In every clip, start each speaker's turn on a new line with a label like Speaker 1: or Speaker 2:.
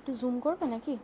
Speaker 1: একটু জুম করবে নাকি?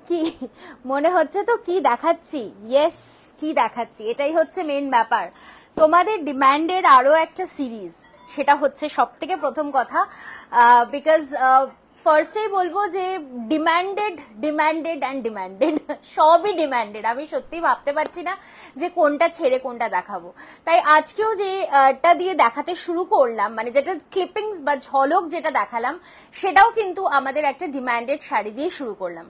Speaker 1: কি মনে হচ্ছে তো কি দেখাচ্ছি? ইয়েস, কি দেখাচ্ছি, এটাই হচ্ছে মেন ব্যাপার। তোমাদের ডিম্যান্ডের আরো একটা সিরিজ, সেটা হচ্ছে সব থেকে প্রথম কথা, বিকজ ফার্স্টেই বলবো যে ডিম্যান্ডেড ডিম্যান্ডেড অ্যান্ড ডিম্যান্ডেড, সবই ডিম্যান্ডেড। আমি সত্যি ভাবতে পারছি না যে কোনটা ছেড়ে কোনটা দেখাবো। তাই আজকেও যেটা দিয়ে দেখাতে শুরু করলাম, মানে যেটা ক্লিপিংস বা ঝলক যেটা দেখালাম, সেটাও কিন্তু আমাদের একটা ডিম্যান্ডেড শাড়ি দিয়ে শুরু করলাম।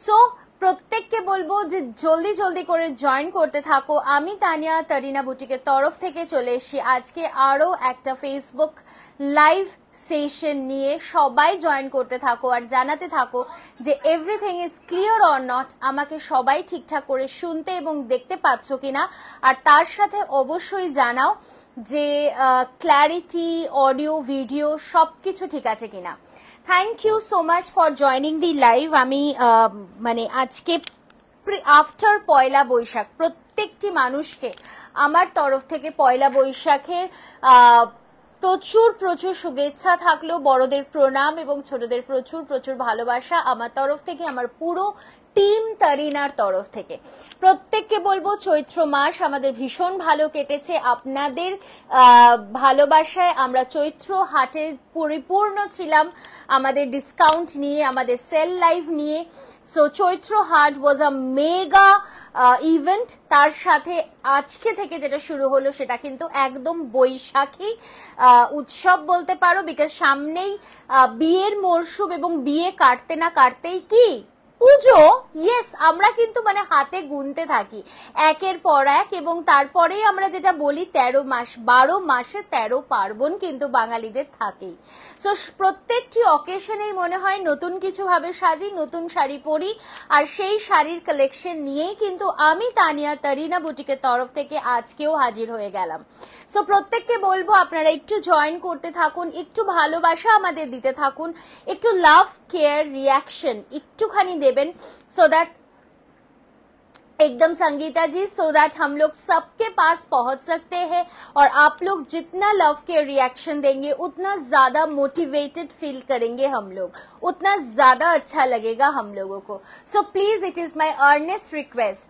Speaker 1: সো প্রত্যেককে বলবো যে জলদি জলদি করে জয়েন করতে থাকো। আমি তানিয়া তারিনা বুটিকের তরফ থেকে চলে এসেছি আজকে আরো একটা ফেসবুক লাইভ সেশন নিয়ে। সবাই জয়েন করতে থাকো আর জানাতে থাকো যে everything is clear or not, আমাকে সবাই ঠিকঠাক করে শুনতে এবং দেখতে পাচ্ছ কিনা। আর তার সাথে অবশ্যই জানাও যে ক্ল্যারিটি, অডিও, ভিডিও সবকিছু ঠিক আছে কিনা। Thank you so much for joining the live. আমি মানে আজকে আফটার পয়লা বৈশাখ প্রত্যেকটি মানুষকে আমার তরফ থেকে পয়লা বৈশাখের প্রচুর প্রচুর শুভেচ্ছা থাকলো, বড়দের প্রণাম এবং ছোটদের প্রচুর প্রচুর ভালোবাসা আমার তরফ থেকে, আমার পুরো টিম তারিনার তরফ থেকে। প্রত্যেককে বলবো চৈত্র মাস আমাদের ভীষণ ভালো কেটেছে। আপনাদের ভালোবাসায় আমরা চৈত্র হাটে পরিপূর্ণ ছিলাম, আমাদের ডিসকাউন্ট নিয়ে, আমাদের সেল লাইভ নিয়ে। সো চৈত্র হাট ওয়াজ আ মেগা ইভেন্ট। তার সাথে আজকে থেকে যেটা শুরু হলো সেটা কিন্তু একদম বৈশাখী উৎসব বলতে পারো, বিকজ সামনেই বিয়ের মরশুম এবং বিয়ে কাটতে না কাটতেই কি পুজো। ইয়েস, আমরা কিন্তু মানে হাতে গুনতে থাকি একের পর এক, এবং তারপরেই আমরা যেটা বলি 13 মাস, 12 মাসে 13 পার্বণ কিন্তু বাঙালিদের থাকেই। সো প্রত্যেকটি অকেশনেই মনে হয় নতুন কিছু ভাবে সাজি, নতুন শাড়ি পরি, আর সেই শাড়ির কালেকশন নিয়েই কিন্তু আমি তানিয়া তারিনা বুটিকের তরফ থেকে আজকেও হাজির হয়ে গেলাম। সো প্রত্যেককে বলবো আপনারা একটু জয়েন করতে থাকুন, একটু ভালোবাসা আমাদের দিতে থাকুন, একটু লাভ কেয়ার রিয়াকশন একটুখানি देवन, so that एकदम संगीता जी, so that हम लोग सबके पास पहुंच सकते हैं। और आप लोग जितना लव के रिएक्शन देंगे उतना ज्यादा मोटिवेटेड फील करेंगे हम लोग, उतना ज्यादा अच्छा लगेगा हम लोगों को। So please it is my earnest request,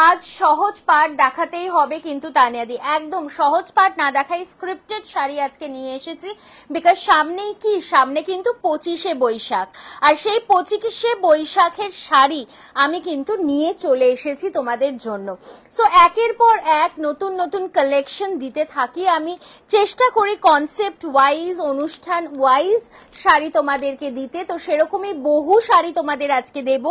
Speaker 1: আজ সহজ পাঠ দেখাতেই হবে কিন্তু তানিয়াদি, একদম সহজ পাঠ না দেখাই স্ক্রিপ্টেড শাড়ি আজকে নিয়ে এসেছি, বিকজ সামনেই কি, সামনে কিন্তু 25শে বৈশাখ, আর সেই 25শে বৈশাখের শাড়ি আমি কিন্তু নিয়ে চলে এসেছি তোমাদের জন্য। সো একের পর এক নতুন নতুন কালেকশন দিতে থাকি, আমি চেষ্টা করি কনসেপ্ট ওয়াইজ, অনুষ্ঠান ওয়াইজ শাড়ি তোমাদেরকে দিতে। তো সেরকমই বহু শাড়ি তোমাদের আজকে দেব,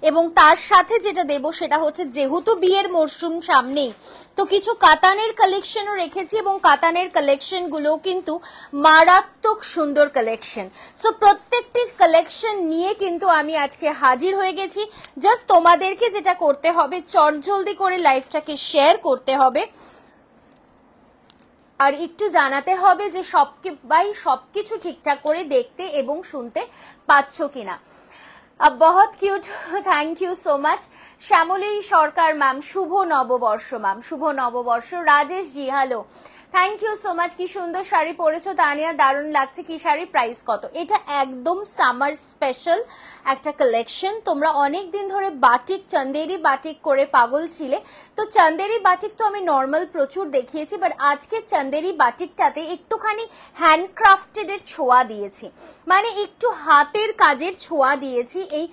Speaker 1: এবং তার সাথে যেটা দেব সেটা হচ্ছে যেহেতু বিয়ের মরশুম সামনেই, তো কিছু কাতানের কালেকশনও রেখেছি, এবং কাতানের কালেকশন গুলো কিন্তু মারাত্মক সুন্দর কালেকশন। সো প্রত্যেকটি কালেকশন নিয়ে কিন্তু আমি আজকে হাজির হয়ে গেছি। জাস্ট তোমাদেরকে যেটা করতে হবে, চটজলদি করে লাইভটাকে শেয়ার করতে হবে, আর একটু জানাতে হবে যে সবকিছু ঠিকঠাক করে দেখতে এবং শুনতে পাচ্ছ কিনা। बहुत cute, thank you so much. Shyamali Sarkar ma'am, শুভ নববর্ষ ম্যাম, শুভ নববর্ষ। Rajesh ji hello, thank you so much. কি সুন্দর শাড়ি পরেছো তানিয়া, দারুণ লাগছে। কি শাড়ি, প্রাইস কত? এটা একদম সামার স্পেশাল একটা কালেকশন। তোমরা অনেক দিন ধরে বাটিক, চন্দেরি বাটিক করে পাগল ছিলে, তো চন্দেরি বাটিক তো আমি নর্মাল প্রচুর দেখিয়েছি, বাট আজকে চন্দেরি বাটিকটাতে একটুখানি হ্যান্ডক্রাফটেড এর ছোঁয়া দিয়েছি, মানে একটু হাতের কাজের ছোঁয়া দিয়েছি এই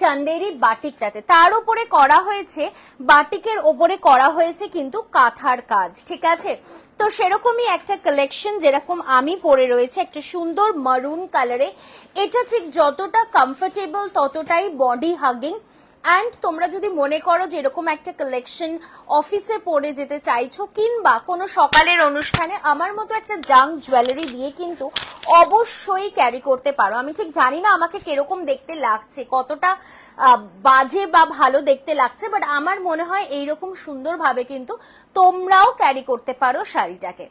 Speaker 1: চন্দেরি বাটিকটাতে। তার উপরে করা হয়েছে, বাটিকের ওপরে করা হয়েছে কিন্তু কাঁথার কাজ, ঠিক আছে? তো সেরকমই একটা কালেকশন যেরকম আমি পরে রয়েছে, একটা সুন্দর মারুন কালারে। এটা ঠিক যতটা কমফোর্টেবল ততটাই বডি হাগিং, অ্যান্ড তোমরা যদি মনে করো যে এরকম একটা কালেকশন অফিসে পরে যেতে চাইছো কিংবা কোনো সকালের অনুষ্ঠানে আমার মতো একটা জাঙ্ক জুয়েলারি দিয়ে কিন্তু অবশ্যই ক্যারি করতে পারো। আমি ঠিক জানি না আমাকে কিরকম দেখতে লাগছে, কতটা বাজে বা ভালো দেখতে লাগছে, বাট আমার মনে হয় এইরকম সুন্দরভাবে কিন্তু তোমরাও ক্যারি করতে পারো শাড়িটাকে।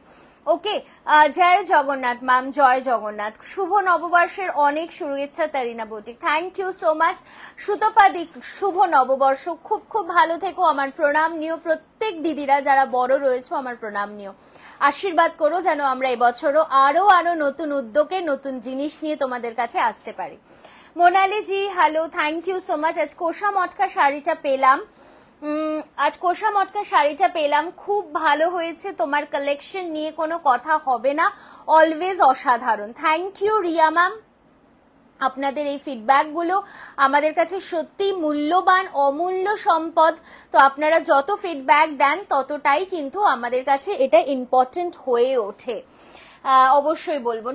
Speaker 1: ওকে, জয় জগন্নাথ ম্যাম, জয় জগন্নাথ। শুভ নববর্ষের অনেক শুভেচ্ছা Tarina boutique, thank you so much. সুতপাদি শুভ নববর্ষ, খুব খুব ভালো থেকো, আমার প্রণাম নিও। প্রত্যেক দিদিরা যারা বড় রয়েছে আমার প্রণাম নিও, আশীর্বাদ করো যেন আমরা এবছরও আরো আরো নতুন উদ্যোগে নতুন জিনিস নিয়ে তোমাদের কাছে আসতে পারি। Monali ji hello, thank you so much. আজ কোষা মটকা শাড়িটা পেলাম, খুব ভালো হয়েছে, তোমার কালেকশন নিয়ে কোনো কথা হবে না, অলওয়েজ অসাধারণ। থ্যাংক ইউ রিয়া ম্যাম, আপনাদের এই ফিডব্যাক গুলো আমাদের কাছে সত্যি মূল্যবান, অমূল্য সম্পদ। তো আপনারা যত ফিডব্যাক দেন ততটাই কিন্তু আমাদের কাছে এটা ইম্পর্টেন্ট হয়ে ওঠে। অবশ্যই বলবো।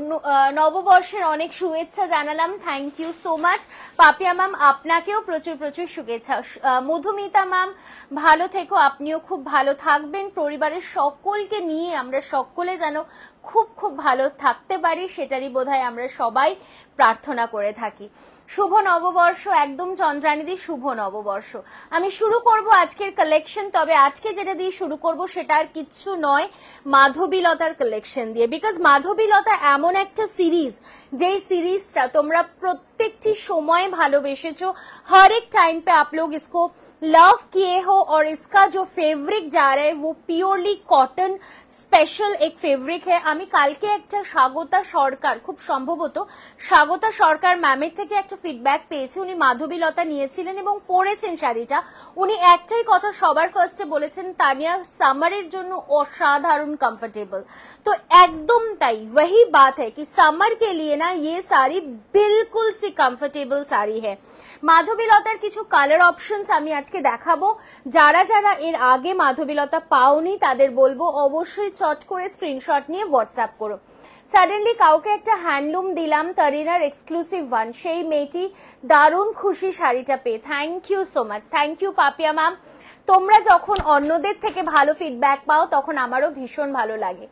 Speaker 1: নববর্ষের অনেক শুভেচ্ছা জানালাম, thank you so much. Papiya ma'am আপনাকেও প্রচুর প্রচুর শুভেচ্ছা। মধুমিতা ম্যাম ভালো থেকো, আপনিও খুব ভালো থাকবেন। পরিবারের সকলকে নিয়ে আমরা সকলে যেন খুব খুব ভালো থাকতে পারি সেটারই বোধহয় আমরা সবাই প্রার্থনা করে থাকি। শুভ নববর্ষ, একদম চন্দ্রানীদি শুভ নববর্ষ। আমি শুরু করব আজকের কালেকশন, তবে আজকে যেটা দিয়ে শুরু করব সেটা আর কিচ্ছু নয়, মাধবীলতার কালেকশন দিয়ে। বিকজ মাধবীলতা এমন একটা সিরিজ, যেই সিরিজটা তোমরা प्रत्येकटी समय भालोबेसेছো, हर एक टाइम पे आप लोग इसको लव किए हो और इसका जो फैब्रिक जा रहा है वो प्योरली कॉटन स्पेशल एक फैब्रिक है। আমি কালকে একটা স্বাগতা সরকার, খুব সম্ভবত স্বাগতা সরকার ম্যামের থেকে একটা ফিডব্যাক পেয়েছি, উনি মাধবীলতা নিয়েছিলেন এবং পরেছেন শাড়িটা। উনি একটাই কথা সবার ফার্স্টে বলেছেন, তানিয়া সামারের জন্য অসাধারণ কমফোর্টেबल। तो एकदम তাই, वही बात है कि समर के लिए ना ये साड़ी बिल्कुल सी কমফোর্টেবল শাড়ি है। মাধবীলতার কিছু কালার অপশনস আমি আজকে দেখাবো। যারা যারা এর আগে মাধবীলতা পাওনি তাদের বলবো অবশ্যই চট করে স্ক্রিনশট নিয়ে হোয়াটসঅ্যাপ করো। সাডেনলি কাউকে একটা হ্যান্ডলুম দিলাম, তারিনার এক্সক্লুসিভ ওয়ান, সেই মেয়েটি দারুণ খুশি শাড়িটা পেয়ে। Thank you so much, thank you Papiya ma'am. তোমরা যখন অন্যদের থেকে ভালো ফিডব্যাক পাও তখন আমারও ভীষণ ভালো লাগে।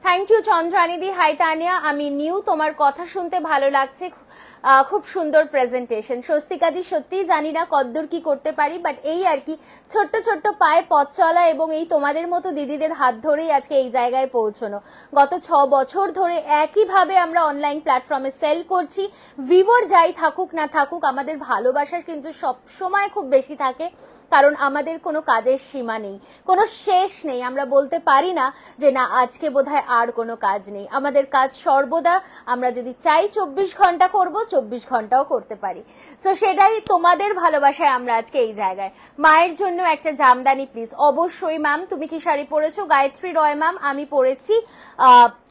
Speaker 1: থ্যাংক ইউ চন্দ্রানিদি। হাই তানিয়া, আমি নিউ, তোমার কথা শুনতে ভালো লাগছে, খুব সুন্দর প্রেজেন্টেশন। স্বস্তিকাদি সত্যি জানি না কদ্দূর কি করতে পারি, বাট এই আর কি ছোট্ট ছোট্ট পায়ে পথ চলা এবং এই তোমাদের মতো দিদিদের হাত ধরেই আজকে এই জায়গায় পৌঁছানো। গত 6 বছর ধরে একইভাবে আমরা অনলাইন প্ল্যাটফর্মে সেল করছি। ভিউয়ার যাই থাকুক না থাকুক, আমাদের ভালোবাসার কিন্তু সব সময় খুব বেশি থাকে, কারণ আমাদের কোনো কাজের সীমা নেই, কোনো শেষ নেই। আমরা বলতে পারি না যে না আজকে বোধহয় আর কোনো কাজ নেই, আমাদের কাজ সর্বদা আমরা যদি চাই 24 ঘন্টা করব, 24 ঘন্টাও করতে পারি। সো সেটাই তোমাদের ভালোবাসায় আমরা আজকে এই জায়গায়। মায়ের জন্য একটা জামদানি প্লিজ। অবশ্যই ম্যাম। তুমি কি শাড়ি পরেছো? গায়ত্রী রয় ম্যাম, আমি পরেছি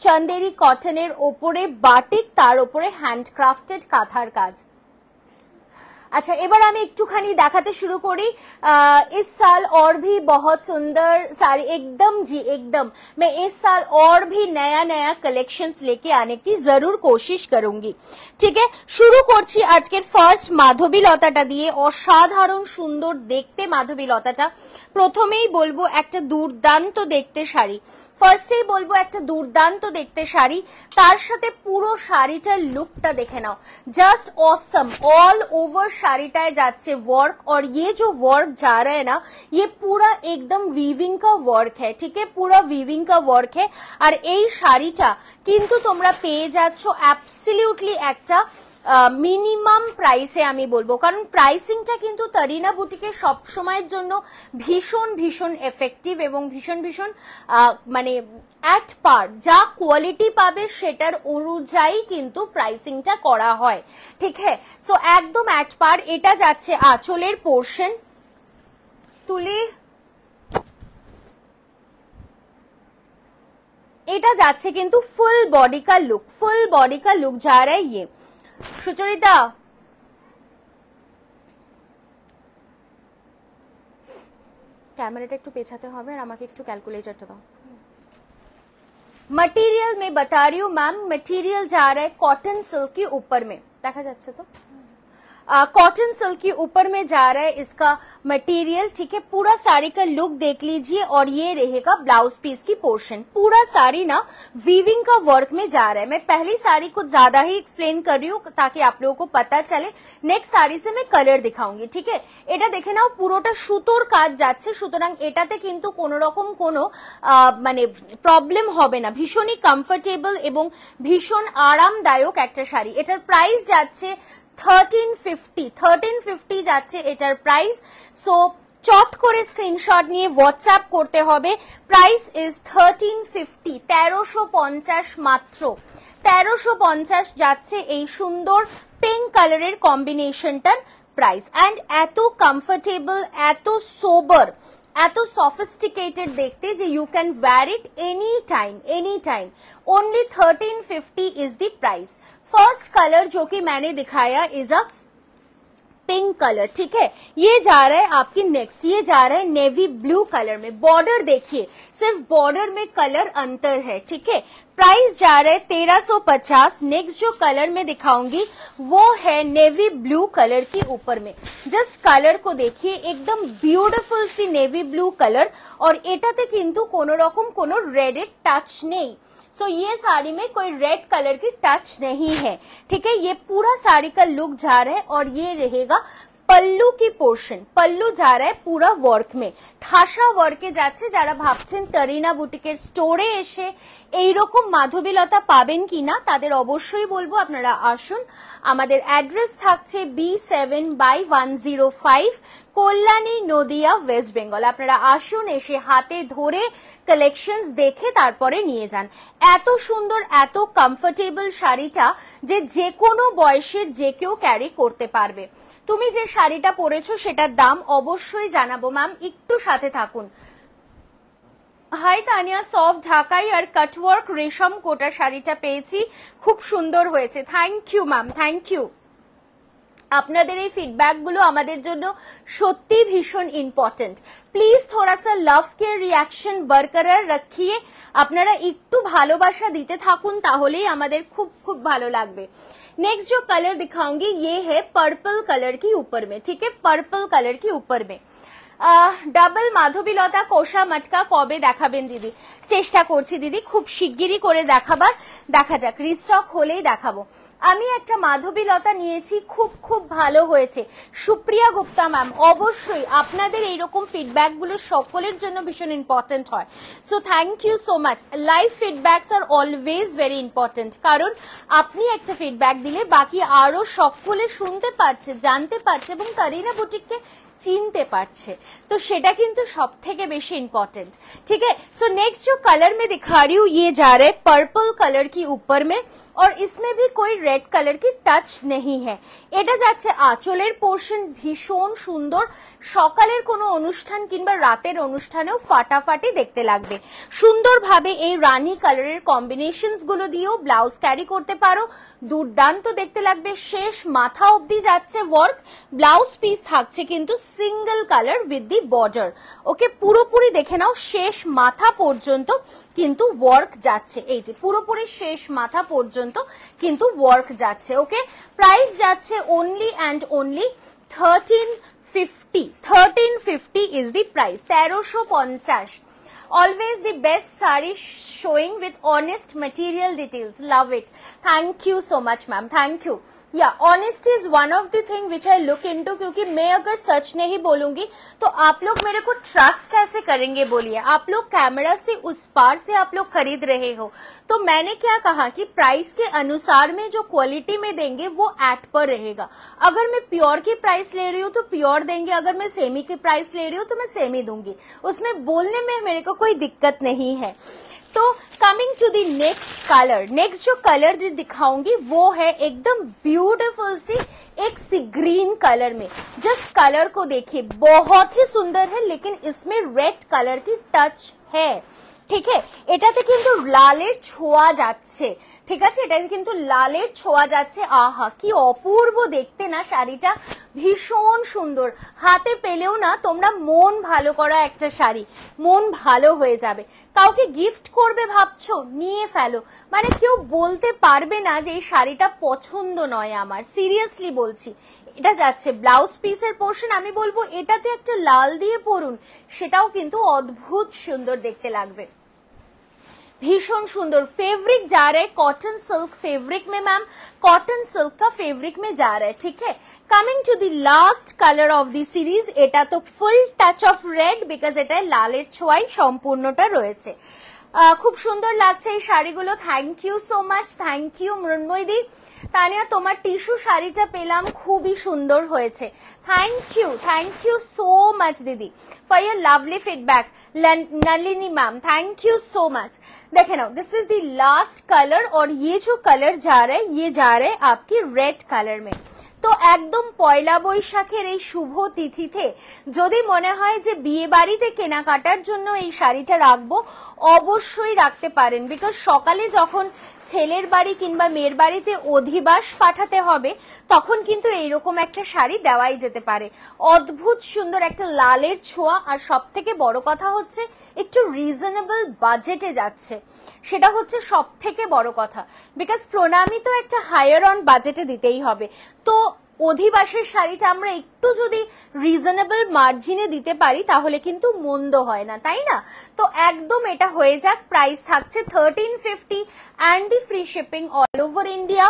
Speaker 1: চন্দেরি কটনের ওপরে বাটিক, তার ওপরে হ্যান্ডক্রাফটেড কাঁথার কাজ। अच्छा, এবার আমি একটুখানি দেখাতে শুরু করি। इस साल और भी बहुत सुंदर साड़ी, एकदम जी एकदम, मैं इस साल और भी नया नया कलेक्शंस लेके आने की जरूर कोशिश करूंगी। ठीक है, शुरू করছি আজকের ফার্স্ট মাধবীলতাটা দিয়ে। অসাধারণ সুন্দর দেখতে মাধবীলতাটা। প্রথমেই বলবো একটা দুর্দান্ত দেখতে শাড়ি, ফার্স্টেই বলবো একটা দুর্দান্ত দেখতে শাড়ি, তার সাথে পুরো শাড়িটার লুকটা দেখে নাও, জাস্ট অসম। ऑल ओवर শাড়িটায় যাচ্ছে वर्क, और ये जो वर्क जा रहा है ना, ये पूरा एकदम वीविंग का वर्क है। ठीक है, पूरा वीविंग का वर्क है। আর এই শাড়িটা কিন্তু তোমরা পেয়ে যাচ্ছ অ্যাবসলিউটলি একটা মিনিমাম প্রাইসে আমি বলবো, কারণ প্রাইসিংটা কিন্তু তারিনা বুটিকে সব সময়ের জন্য ভীষণ ভীষণ এফেক্টিভ এবং ভীষণ ভীষণ মানে অ্যাট পার, যা কোয়ালিটি পাবে সেটার অনুযায়ী কিন্তু প্রাইসিংটা করা হয়। ঠিক হ্যাঁ, সো একদম অ্যাট পার। এটা যাচ্ছে আঁচলের পোর্শন, তুলি এটা যাচ্ছে কিন্তু ফুল বডি কা লুক, ফুল বডি কা লুক যা রা হ্যায় ये। সুচরিতা ক্যামেরাটা একটু পেছাতে হবে আর আমাকে একটু ক্যালকুলেটরটা দাও। मटेरियल में बता रही हूँ मैम, मटेरियल जा रहा है कॉटन सिल्क के ऊपर में, দেখা যাচ্ছে তো। कॉटन सिल्क के ऊपर में जा रहा है इसका मटेरियल, ठीक है। पूरा साड़ी का लुक देख लीजिए और ये रहेगा ब्लाउज पीस की पोर्शन। पूरा साड़ी ना वीविंग का वर्क में जा रहा है। मैं पहली साड़ी कुछ ज्यादा ही एक्सप्लेन कर रही हूँ ताकि आप लोगों को पता चले। नेक्स्ट साड़ी से मैं कलर दिखाऊंगी, ठीक है। এটা দেখে নাও পুরোটা সুতোর কাজ যাচ্ছে, সুতরাং এটাতে কিন্তু কোনো রকম কোনো মানে প্রবলেম হবে না। ভীষণই কমফোর্টেবল এবং ভীষণ আরামদায়ক একটা শাড়ি। এটার প্রাইস যাচ্ছে 1350 যাচ্ছে এটার প্রাইস। সো চট করে স্ক্রিনশট নিয়ে হোয়াটসঅ্যাপ করতে হবে। প্রাইস ইজ 1350, 1350 মাত্র। 1350 যাচ্ছে এই সুন্দর পিঙ্ক কালারের কম্বিনেশনটার প্রাইস। অ্যান্ড এত কমফোর্টেবল, এত সোবার, এত সফিস্টিকেটেড দেখতে যে you can wear it any time. Only 1350 is the price. First colour जो कि मैंने दिखाया इज अ पिंक कलर, ठीक है। ये जा रहा है आपकी नेक्स्ट, ये जा रहा है नेवी ब्लू कलर में। बॉर्डर देखिए, सिर्फ बॉर्डर में कलर अंतर है, ठीक है। प्राइस जा रहा है 1350। नेक्स्ट जो कलर में दिखाऊंगी वो है नेवी ब्लू कलर के ऊपर में। जस्ट कलर को देखिए, एकदम ब्यूटीफुल सी नेवी ब्लू कलर। और एटाते किन्तु कोनो रकम कोनो रेडेड टच नहीं। सो ये साड़ी में कोई रेड कलर की टच नहीं है, ठीक है। ये पूरा साड़ी का लुक जा रहा है और ये रहेगा पल्लू की पोर्शन। पल्लू जा रहा है पूरा वर्क में, ঠাসা ওয়ার্কে যাচ্ছে। যারা ভাবছেন তরিনা বুটিকের স্টোরে এসে এইরকম মাধবীলতা পাবেন কিনা তাদের অবশ্যই বলবো আপনারা আসুন। আমাদের অ্যাড্রেস থাকছে B7/105 কল্যাণী নদিয়া ওয়েস্ট বেঙ্গল। আপনারা আসুন, এসে হাতে ধরে কালেকশনস দেখে তারপরে নিয়ে যান। এত সুন্দর, এত কমফোর্টেবল শাড়িটা যে কোনো বয়সের যে কেউ ক্যারি করতে পারবে। তুমি যে শাড়িটা পরেছো সেটার দাম অবশ্যই জানাবো ম্যাম, একটু সাথে থাকুন। হাই তানিয়া, সফট ঢাকাই আর কাটওয়ার্ক রেশম কোটা শাড়িটা পেয়েছি, খুব সুন্দর হয়েছে। Thank you ma'am, thank you. আপনাদের এই ফিডব্যাক গুলো আমাদের জন্য সত্যি ভীষণ ইম্পর্টেন্ট। প্লিজ থোড়া সা লাভ কে রিয়াকশন বরকরার রাখিয়ে আপনারা একটু ভালোবাসা দিতে থাকুন, তাহলেই আমাদের খুব খুব ভালো লাগবে। नेक्स्ट जो कलर दिखाऊंगी ये है पर्पल कलर की ऊपर में, ठीक है। पर्पल कलर की ऊपर में ডাবল মাধবীলতা কোষা মটকা কবে দেখাবেন দিদি? চেষ্টা করছি দিদি, খুব শিগগিরই করে দেখাবার। দেখা যাক, রিস্টক হলেই দেখাবো। আমি একটা মাধবীলতা নিয়েছি, খুব খুব ভালো হয়েছে। সুপ্রিয়া গুপ্তা ম্যাম, অবশ্যই আপনাদের এইরকম ফিডব্যাক গুলো সকলের জন্য ভীষণ ইম্পর্টেন্ট হয়। So thank you so much. Live feedbacks আর অলওয়েজ ভেরি ইম্পর্টেন্ট, কারণ আপনি একটা ফিডব্যাক দিলে বাকি আরো সকলে শুনতে পারছে, জানতে পারছে এবং করিনা বুটিককে চিনতে পারছে, तो সেটা কিন্তু সব থেকে বেশি ইম্পর্টেন্ট, ठीक है। सो नेक्स्ट जो कलर में दिखा रही हूँ ये जा रहा है पर्पल कलर की ऊपर में, और इसमें भी कोई रेड कलर की टच नहीं है। এটা যাচ্ছে আঁচলের পোর্শন, ভীষণ সুন্দর। সকালের কোনো অনুষ্ঠান কিংবা রাতের অনুষ্ঠানেও ফাটাফাটি দেখতে লাগবে। সুন্দরভাবে এই রানী কালারের কম্বিনেশনস গুলো দিয়েও ব্লাউজ ক্যারি করতে পারো, দুর্দান্ত দেখতে লাগবে। শেষ মাথা অবধি যাচ্ছে ওয়ার্ক। ব্লাউজ পিস থাকছে কিন্তু single colour with the border, okay. পুরোপুরি দেখে নাও, শেষ মাথা পর্যন্ত কিন্তু ওয়ার্ক যাচ্ছে। এই যে পুরোপুরি শেষ মাথা পর্যন্ত কিন্তু ওয়ার্ক যাচ্ছে, ওকে। প্রাইস যাচ্ছে only and only 1350। 1350 is the price, 1350। Always the best saree showing with honest material details, love it। Thank you so much ma'am, thank you। या honesty is one of the thing which I look into, क्योंकि मैं अगर सच नहीं बोलूंगी तो आप लोग मेरे को ट्रस्ट कैसे करेंगे बोलिए। आप लोग कैमरा से उस पार से आप लोग खरीद रहे हो, तो मैंने क्या कहा कि प्राइस के अनुसार में जो क्वालिटी में देंगे वो एट पर रहेगा। अगर मैं प्योर की प्राइस ले रही हूँ तो प्योर देंगे, अगर मैं सेमी की प्राइस ले रही हूँ तो मैं सेमी दूंगी, उसमें बोलने में मेरे को कोई दिक्कत नहीं है। तो coming to the next colour, next जो कलर दिखाऊंगी वो है एकदम ब्यूटीफुल सी एक सी ग्रीन कलर में। जस्ट कलर को देखिए, बहुत ही सुंदर है, लेकिन इसमें रेड कलर की टच है, ঠিক আছে। এটাতে কিন্তু লালের ছোঁয়া যাচ্ছে, ঠিক আছে। এটাতে কিন্তু লালের ছোঁয়া যাচ্ছে। আহা কি অপূর্ব দেখতে না শাড়িটা, ভীষণ সুন্দর। হাতে পেলেও না তোমরা মন ভালো করা একটা শাড়ি, মন ভালো হয়ে যাবে। কাউকে গিফট করবে ভাবছো, নিয়ে ফেলো, মানে কেউ বলতে পারবে না যে এই শাড়িটা পছন্দ নয় আমার। সিরিয়াসলি বলছি, এটা যাচ্ছে ব্লাউজ পিসের পোর্শন। আমি বলবো এটাতে একটা লাল দিয়ে পরুন, সেটাও কিন্তু অদ্ভুত সুন্দর দেখতে লাগবে, भीषण सुंदर। फैब्रिक जा रहा है कॉटन सिल्क फैब्रिक में मैम, कॉटन सिल्क का फैब्रिक में जा रहा है, ठीक है। Coming to the last colour of the series, এটা তো full touch of red because এটা লালের ছোঁয়ায় সম্পূর্ণটা রয়েছে। খুব সুন্দর লাগছে এই শাড়িগুলো, thank you so much, thank you মৃন্ময়দি। তানিয়া তোমার টিস্যু শাড়িটা পেলাম, খুবই সুন্দর হয়েছে, থ্যাংক ইউ সো মাচ दीदी for your lovely feedback. Nalini ma'am thank you so much. देखे ना, this is the last colour और ये जो कलर जा रहा है ये जा रहा है आपकी रेड कलर में। তো একদম পয়লা বৈশাখের এই শুভ তিথিতে যদি মনে হয় যে বিয়ে বাড়িতে কেনাকাটার জন্য এই শাড়িটা রাখবো, অবশ্যই রাখতে পারেন, বিকজ সকালে যখন ছেলের বাড়ি কিংবা মেয়ের বাড়িতে অধিবাস পাঠাতে হবে তখন কিন্তু এইরকম একটা শাড়ি দেওয়াই যেতে পারে। অদ্ভুত সুন্দর একটা লালের ছোঁয়া, আর সব থেকে বড় কথা হচ্ছে একটু রিজনেবল বাজেটে যাচ্ছে, সেটা হচ্ছে সব থেকে বড় কথা, বিকজ প্রণামী তো একটা হায়ার অন বাজেটে দিতেই হবে। তো অধিবাসের শাড়িটা আমরা একটু যদি রিজনেবল মার্জিনে দিতে পারি তাহলে কিন্তু মন্দ হয় না, তাই না? তো একদম এটা হয়ে যাক। প্রাইস থাকছে 1350 and the free shipping all over India.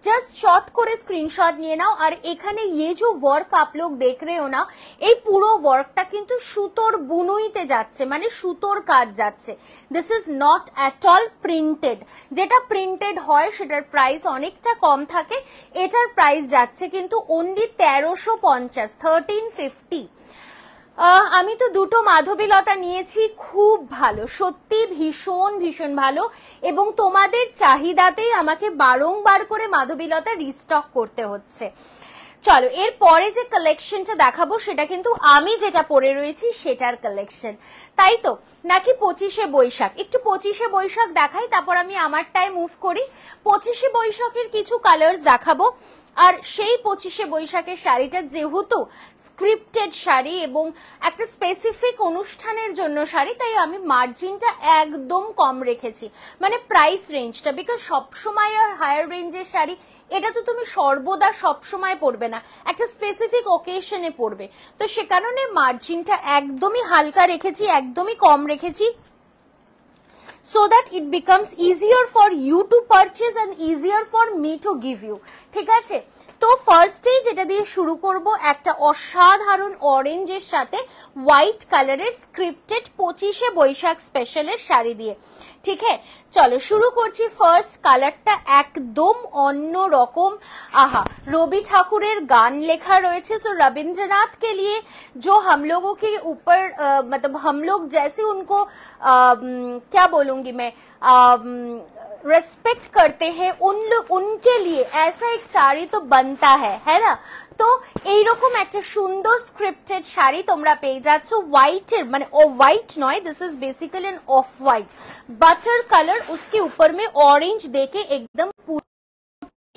Speaker 1: Just short করে স্ক্রিনশট নিয়ে নাও। আর এখানে ये जो वर्क आप लोग देख रहे हो ना, এই পুরো ওয়ার্কটা কিন্তু সুতোর বুনইতে যাচ্ছে, মানে সুতোর কাজ যাচ্ছে। This is not at all printed. যেটা প্রিন্টেড হয় সেটার প্রাইস অনেকটা কম থাকে, এটার প্রাইস যাচ্ছে কিন্তু অনলি 1350, 1350। আমি তো দুটো মাধবীলতা নিয়েছি, খুব ভালো, সত্যি ভীষণ ভীষণ ভালো, এবং তোমাদের চাহিদাতেই আমাকে বারংবার করে মাধবীলতা রিস্টক করতে হচ্ছে। চলো এর পরে যে কালেকশনটা দেখাবো সেটা কিন্তু আমি যেটা পরে রয়েছি সেটার কালেকশন, তাই তো নাকি 25শে বৈশাখ? একটু 25শে বৈশাখ দেখাই, তারপর আমি আমারটাই মুভ করি। 25শে বৈশাখের কিছু কালার্স দেখাবো, আর সেই 25শে বৈশাখের শাড়িটা যেহেতু স্ক্রিপ্টেড শাড়ি এবং একটা স্পেসিফিক অনুষ্ঠানের জন্য শাড়ি, তাই আমি মার্জিনটা একদম কম রেখেছি, মানে প্রাইস রেঞ্জটা, বিকজ সবসময় আর হায়ার রেঞ্জের শাড়ি এটা তো তুমি সর্বদা সবসময় পরবে না, একটা স্পেসিফিক ওকেশনে পরবে, তো সে কারণে মার্জিনটা একদমই হালকা রেখেছি, একদমই কম রেখেছি, so that it becomes easier for you to purchase and easier for me to give you, ঠিক আছে? তো ফার্স্টে যেটা দিয়ে শুরু করব, একটা অসাধারণ অরেঞ্জের সাথে হোয়াইট কালারের স্ক্রিপ্টেড 25শে বৈশাখ স্পেশালের শাড়ি দিয়ে, ঠিক है। চলো শুরু করছি। ফার্স্ট কালারটা একদম অন্য রকম, আহা, রবি ঠাকুরের গান লেখা রয়েছে, सो रविंद्रनाथ के लिए जो हम लोगों के ऊपर मतलब हम लोग जैसे उनको क्या बोलूंगी मैं रेस्पेक्ट करते हैं, उनके लिए ऐसा एक साड़ी तो बनता है ना। तो এইরকম একটা সুন্দর স্ক্রিপ্টেড শাড়ি তোমরা পেয়ে যাচ্ছ হোয়াইটের, মানে ও হোয়াইট নয়, this is basically an off white butter colour, उसके ऊपर में ऑरेंज देके एकदम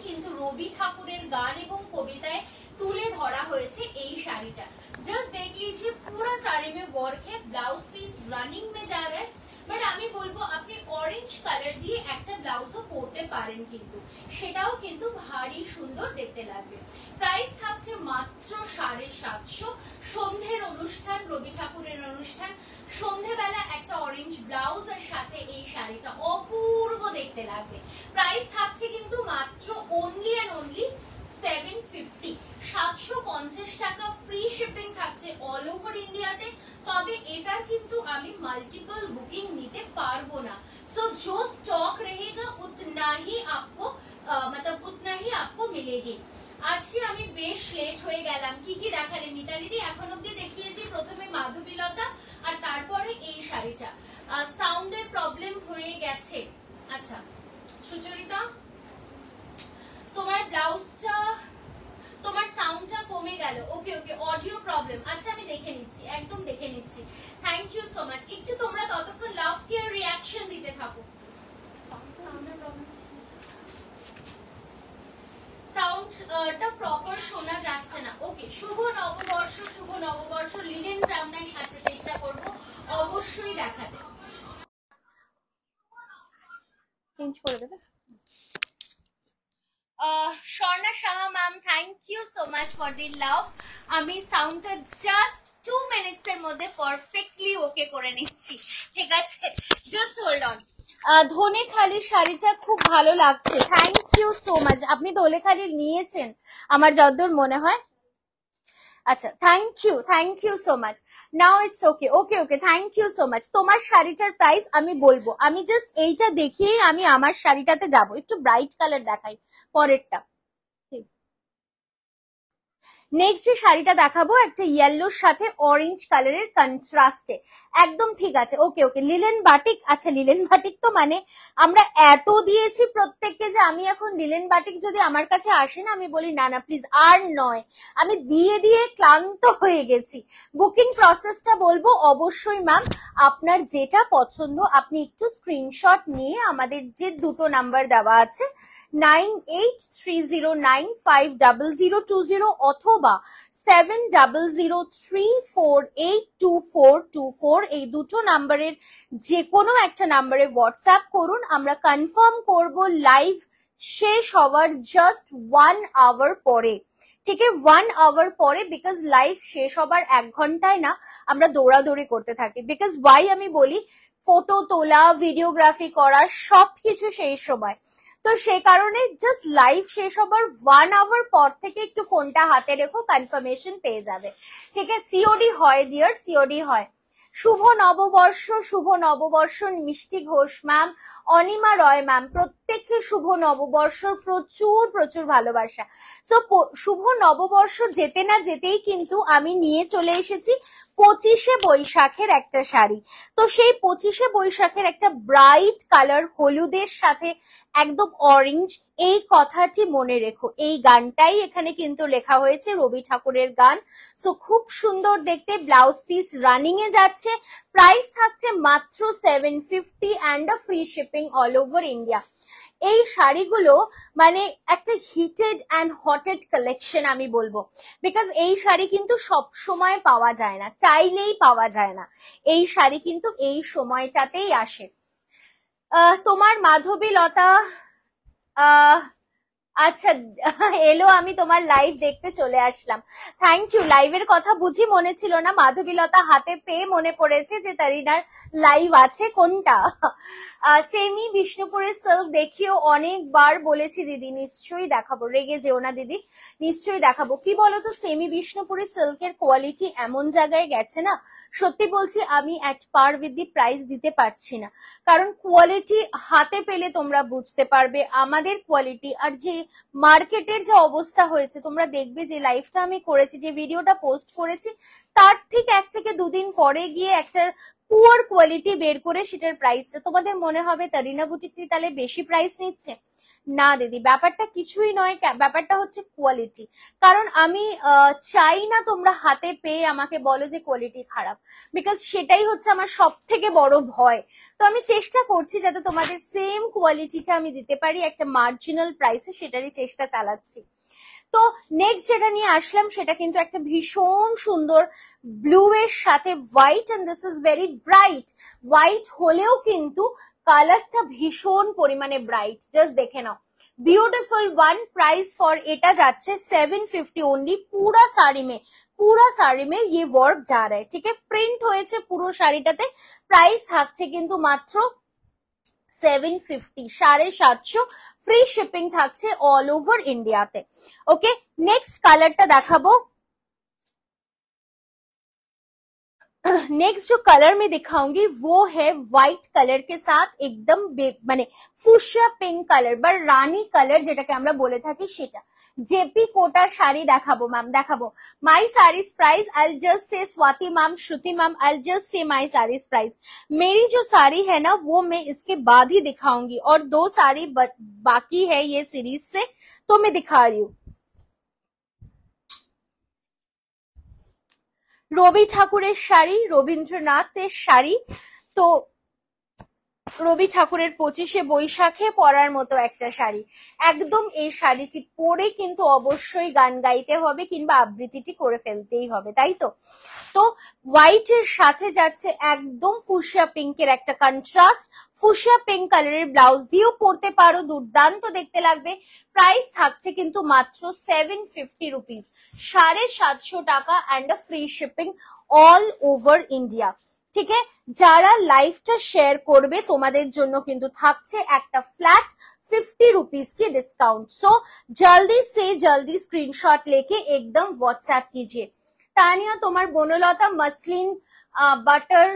Speaker 1: কিন্তু রবি ঠাকুরের গান এবং কবিতায় তুলে ধরা হয়েছে এই শাড়িটা। जस्ट देख लीजिए पूरा साड़ी में वर्क है, ब्लाउज पीस रनिंग में जा रहा है, বাট আমি বলবো আপনি অরেঞ্জ কালার দিয়ে একটা ব্লাউজও পরতে পারেন, কিন্তু সেটাও কিন্তু ভারী সুন্দর দেখতে লাগবে। প্রাইস থাকছে মাত্র 750। সন্ধ্যের অনুষ্ঠান, রবি ঠাকুরের অনুষ্ঠান, সন্ধ্যেবেলা একটা অরেঞ্জ ব্লাউজ আর সাথে এই শাড়িটা অপূর্ব দেখতে লাগবে। প্রাইস থাকছে কিন্তু মাত্র অনলি এন্ড অনলি 750, 750 টাকা। ফ্রি শিপিং থাকছে অল ওভার ইন্ডিয়াতে, তবে এটার কিন্তু আমি মাল্টিপল বুকিং নিতে পারবো না। सो जो स्टॉक रहेगा उतना ही आपको मतलब उतना ही आपको मिलेगी। আজকে আমি বেশ লেট হয়ে গেলাম, কি কি দেখালে মিতালি দি? এখন অব্দি দেখিয়েছি প্রথমে মাধবীলতা আর তারপরে এই শাড়িটা। সাউন্ডের প্রবলেম হয়ে গেছে। আচ্ছা সুচরিতা, তোমার ব্লাউজটা, তোমার সাউন্ডটা কমে গেল। Okay okay, audio problem. আচ্ছা আমি দেখে নিচ্ছি, একদম দেখে নিচ্ছি। Thank you so much. একটু তোমরা ততক্ষণ লাভ কেয়ার রিঅ্যাকশন দিতে থাকো। সাউন্ডের প্রবলেম, সাউন্ডটা প্রপার শোনা যাচ্ছে না। ওকে, শুভ নববর্ষ, শুভ নববর্ষ লিলেন জামদানি। আচ্ছা চেষ্টা করব অবশ্যই দেখাতে। চেঞ্জ করে দেবে। Swarna Saha ma'am, thank you so much for the love. আমি সাউন্ডটা জাস্ট 2 মিনিটস এর মধ্যে পারফেক্টলি ওকে করে নিচ্ছি, ঠিক আছে? Just hold on. ধনেখালির শাড়িটা খুব ভালো লাগছে, থ্যাংক ইউ সো মাচ। আপনি ধনেখালি নিয়েছেন আমার যতদূর মনে হয়। আচ্ছা, thank you so much. Now it's okay, okay okay, thank you so much. তোমার শাড়িটার প্রাইস আমি বলবো, আমি জাস্ট এইটা দেখিয়ে আমি আমার শাড়িটাতে যাব। একটু ব্রাইট কালার দেখাই পরেরটা। নেক্সট যে শাড়িটা দেখাবো একটা ইয়েলোর সাথে অরেঞ্জ কালারের কন্ট্রাস্টে, একদম ঠিক আছে। ওকে ওকে, লিলেন বাটিক। আচ্ছা, লিলেন বাটিক তো মানে আমরা এত দিয়েছি প্রত্যেককে যে আমি এখন লিলেন বাটিক যদি আমার কাছে আসে না, আমি বলি না না প্লিজ আর নয়, আমি দিয়ে দিয়ে ক্লান্ত হয়ে গেছি। বুকিং প্রসেসটা বলবো অবশ্যই ম্যাম, আপনার যেটা পছন্দ আপনি একটু স্ক্রিনশট নিয়ে আমাদের যে দুটো নাম্বার দেওয়া আছে 9830950020 অথবা 7003482424 এই দুটো নাম্বারের যে কোনো একটা নাম্বারে হোয়াটসঅ্যাপ করুন। আমরা কনফার্ম করব লাইভ শেষ হওয়ার জাস্ট 1 আওয়ার পরে, ঠিক আছে? 1 আওয়ার পরে, বিকজ লাইভ শেষ হবার 1 ঘন্টায় না আমরা দৌড়াদৌড়ি করতে থাকি। বিকজ ওয়াই আমি বলি, ফটো তোলা, ভিডিওগ্রাফি করা সবকিছু সেই সময়, তো সে কারণে জাস্ট লাইভ শেষ হবার 1 আওয়ার পর থেকে একটু ফোনটা হাতে রেখো, কনফার্মেশন পেয়ে যাবে, ঠিক আছে? সিওডি হয় ডিয়ার, সিওডি হয়। শুভ নববর্ষ মিষ্টি ঘোষ ম্যাম, অনিমা রয় ম্যাম, প্রত্যেককে শুভ নববর্ষ, প্রচুর প্রচুর ভালোবাসা। সো শুভ নববর্ষ যেতে না যেতেই কিন্তু আমি নিয়ে চলে এসেছি 25শে বৈশাখের একটা শাড়ি। তো সেই 25শে বৈশাখের একটা ব্রাইট কালার হলুদের সাথে একদম অরেঞ্জ, এই কথাটি মনে রেখো। এই গানটাই এখানে কিন্তু লেখা হয়েছে, রবি ঠাকুরের গান। সো খুব সুন্দর দেখতে, ব্লাউজ পিস রানিং এ যাচ্ছে, প্রাইস থাকছে মাত্র 750 and a free shipping all over India. এই শাড়িগুলো মানে একটা হিটেড অ্যান্ড হটেড কালেকশন আমি বলবো, বিকজ এই শাড়ি কিন্তু সব সময় পাওয়া যায় না, চাইলেই পাওয়া যায় না। এই শাড়ি কিন্তু এই সময়টাতেই আসে। তোমার মাধবী লতা, আচ্ছা এলো, আমি তোমার লাইভ দেখতে চলে আসলাম, থ্যাংক ইউ। লাইভের কথা বুঝি মনে ছিল না, মাধবীলতা হাতে পেয়ে মনে পড়েছে যে তারিনার লাইভ আছে। কোনটা? সেমি বিষ্ণুপুরের সিল্ক দেখিও, অনেকবার বলেছি দিদি, নিশ্চয়ই দেখাবো, রেগে যেও না দিদি, নিশ্চয়ই দেখাবো। কি বলতো, সেমি বিষ্ণুপুরের সিল্কের কোয়ালিটি এমন জায়গায় গেছে না, সত্যি বলছি আমি at per with the price দিতে পারছি না, কারণ কোয়ালিটি হাতে পেলে তোমরা বুঝতে পারবে আমাদের কোয়ালিটি আর যে মার্কেটের যে অবস্থা হয়েছে। তোমরা দেখবে যে লাইভটা আমি করেছি, যে ভিডিওটা পোস্ট করেছি, তার ঠিক 1 থেকে 2 দিন পরে গিয়ে একটা পুয়ার কোয়ালিটি বের করে সেটার প্রাইসটা তোমাদের মনে হবে তারিনা বুটিক তাহলে বেশি প্রাইস নিচ্ছে। না দিদি, ব্যাপারটা কিছুই নয়, ব্যাপারটা হচ্ছে কোয়ালিটি। কারণ আমি চাই না তোমরা হাতে পেয়ে আমাকে বলো যে কোয়ালিটি খারাপ, বিকজ সেটাই হচ্ছে আমার সব থেকে বড় ভয়। তো আমি চেষ্টা করছি যাতে তোমাদের সেম কোয়ালিটিটা আমি দিতে পারি একটা মার্জিনাল প্রাইসে, সেটারই চেষ্টা চালাচ্ছি। তো নেক্সট যেটা নিয়ে আসলাম সেটা কিন্তু একটা ভীষণ সুন্দর ব্লু এর সাথে white, and this is very bright. White হলেও কিন্তু কালারটা ভীষণ পরিমাণে ব্রাইট, জাস্ট দেখে নাও, বিউটিফুল ওয়ান। প্রাইস ফর এটা যাচ্ছে 750 ओनली। पूरा साड़ी में ये वर्क जा रहा है, ठीक है? प्रिंट হয়েছে পুরো শাড়িটাতে। প্রাইস থাকছে কিন্তু মাত্র 750, 750, ফ্রি শিপিং থাকছে অল ওভার ইন্ডিয়াতে। ওকে, নেক্সট কালারটা দেখাবো। नेक्स्ट जो कलर में दिखाऊंगी वो है व्हाइट कलर के साथ एकदम মানে ফুশিয়া পিঙ্ক কালার বা রানী কালার যেটাকে আমরা বলে থাকি সেটা। জেপি কোটার শাড়ি দেখাবো ম্যাম, দেখাবো। My saris price I just say Swati ma'am, Shruti ma'am, I just say my saris price. मेरी जो साड़ी है ना वो मैं इसके बाद ही दिखाऊंगी, और 2 साड़ी बाकी है ये सीरीज से, तो मैं दिखा रही हूँ। রবি ঠাকুরের শাড়ি, রবীন্দ্রনাথের শাড়ি। তো রবি ঠাকুরের 25শে বৈশাখে পরার মতো একটা শাড়ি। একদম এই শাড়িটি পরে কিন্তু অবশ্যই গান গাইতে হবে কিংবা আবৃত্তিটি করে ফেলতেই হবে, তাই তো? তো হোয়াইটের সাথে যাচ্ছে একদম ফুশিয়া পিঙ্কের একটা কন্ট্রাস্ট, ফুশিয়া পিঙ্ক কালারের ব্লাউজ দিয়েও পরতে পারো, দুর্দান্ত দেখতে লাগবে। প্রাইস থাকছে কিন্তু মাত্র 750 রুপিস, 750 টাকা and a free shipping all over India. ঠিক আছে, যারা লাইভটা শেয়ার করবে তোমাদের জন্য কিন্তু থাকছে একটা फ्लैट 50 रुपीज की डिस्काउंट। सो जल्दी से जल्दी स्क्रीनशॉट लेके एकदम व्हाट्सएप कीजिए। तानिया তোমার বনলতা মসলিন বাটার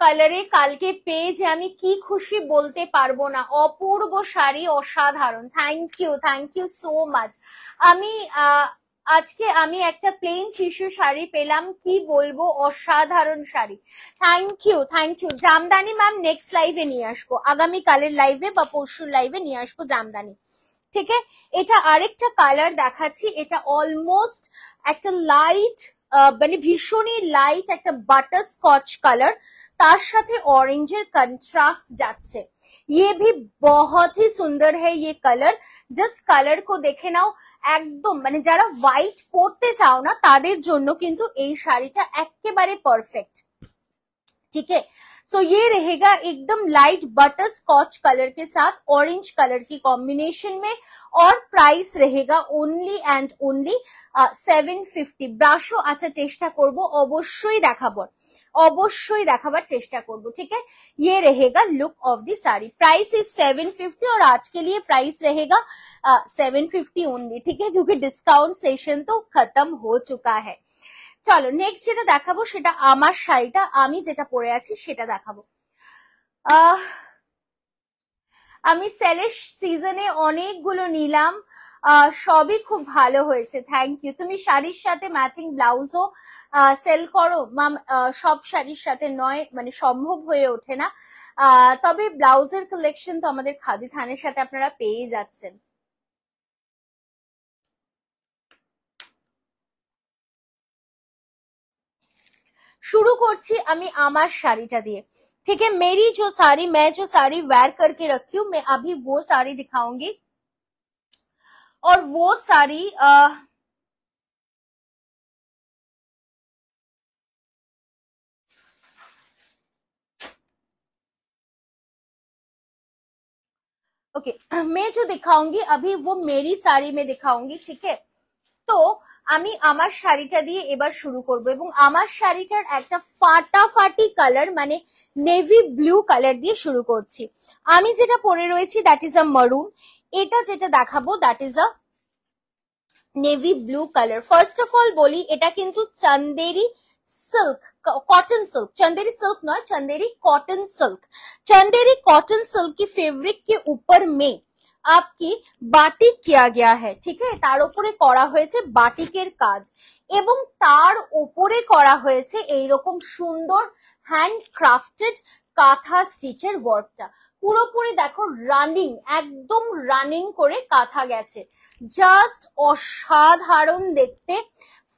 Speaker 1: কালারে কালকে পেজে আমি কি খুশি বলতে পারবো না, অপূর্ব শাড়ি, অসাধারণ। Thank you so much. আমি আজকে আমি একটা প্লেন টিস্যু শাড়ি পেলাম, কি বলবো, অসাধারণ sari. Thank you Jamdani ma'am, next লাইভে নিয়ে আসবো, আগামী কালের লাইভে বা পরশুর লাইভে নিয়ে আসবো জামদানি। ঠিক আছে, এটা আরেকটা কালার দেখাচ্ছি, এটা অলমোস্ট একটা লাইট মানে ভীষণই লাইট একটা বাটার স্কচ কালার, তার সাথে অরেঞ্জের কন্ট্রাস্ট যাচ্ছে। ये भी बहुत ही सुंदर है ये कलर, জাস্ট কালার কো দেখে নাও। একদম মানে যারা হোয়াইট পরতে চাও না তাদের জন্য কিন্তু এই শাড়িটা একেবারে পারফেক্ট। ठीक है, सो ये रहेगा एकदम लाइट बटर स्कॉच कलर के साथ ऑरेंज कलर की कॉम्बिनेशन में, और प्राइस रहेगा ओनली एंड ओनली 750। ব্রাশও আচ্ছা চেষ্টা করব, অবশ্যই দেখাবার চেষ্টা করব। ठीक है, ये रहेगा look of the sari. Price is 750 और आज के लिए प्राइस रहेगा 750 ओनली। ठीक है, क्योंकि डिस्काउंट सेशन तो खत्म हो चुका है। চলো নেক্সট যেটা দেখাবো সেটা আমার শাড়িটা, আমি যেটা পরে আছি সেটা দেখাবো। আমি সেলের সিজনে অনেকগুলো নিলাম, সবই খুব ভালো হয়েছে, থ্যাংক ইউ। তুমি শাড়ির সাথে ম্যাচিং ব্লাউজও সেল করো ম্যাম? সব শাড়ির সাথে নয়, মানে সম্ভব হয়ে ওঠে না, তবে ব্লাউজের কালেকশন তো আমাদের খাদি থানের সাথে আপনারা পেয়ে যাচ্ছেন। शुरू করছি আমি আমার শাড়িটা দিয়ে। ठीक है, मेरी जो साड़ी, मैं जो साड़ी वेयर करके रखी हूँ, मैं अभी वो साड़ी दिखाऊंगी। और वो साड़ी ओके मैं जो दिखाऊंगी अभी वो मेरी साड़ी में दिखाऊंगी। ठीक है, তো আমি আমার শাড়িটা দিয়ে এবার শুরু করব, এবং আমার শাড়িটার একটা ফাটাফাটি কালার মানে নেভি ব্লু কালার দিয়ে শুরু করছি। আমি যেটা পরে রয়েছি দ্যাট ইজ আ মারুন, এটা যেটা দেখাবো that is a navy blue colour. First of all বলি, এটা কিন্তু Chanderi silk, cotton silk, Chanderi silk ना, Chanderi cotton silk. Chanderi cotton silk की फैब्रिक के ऊपर में आपकी বাটিক किया गया है। ঠিক আছে, তার উপরে করা হয়েছে বাটিকের কাজ, এবং তার উপরে করা হয়েছে এইরকম সুন্দর হ্যান্ড ক্রাফটেড কাঁথা স্টিচের ওয়ার্কটা। পুরোপুরি দেখো রানিং, একদম রানিং করে কাঁথা গেছে, জাস্ট অসাধারণ দেখতে,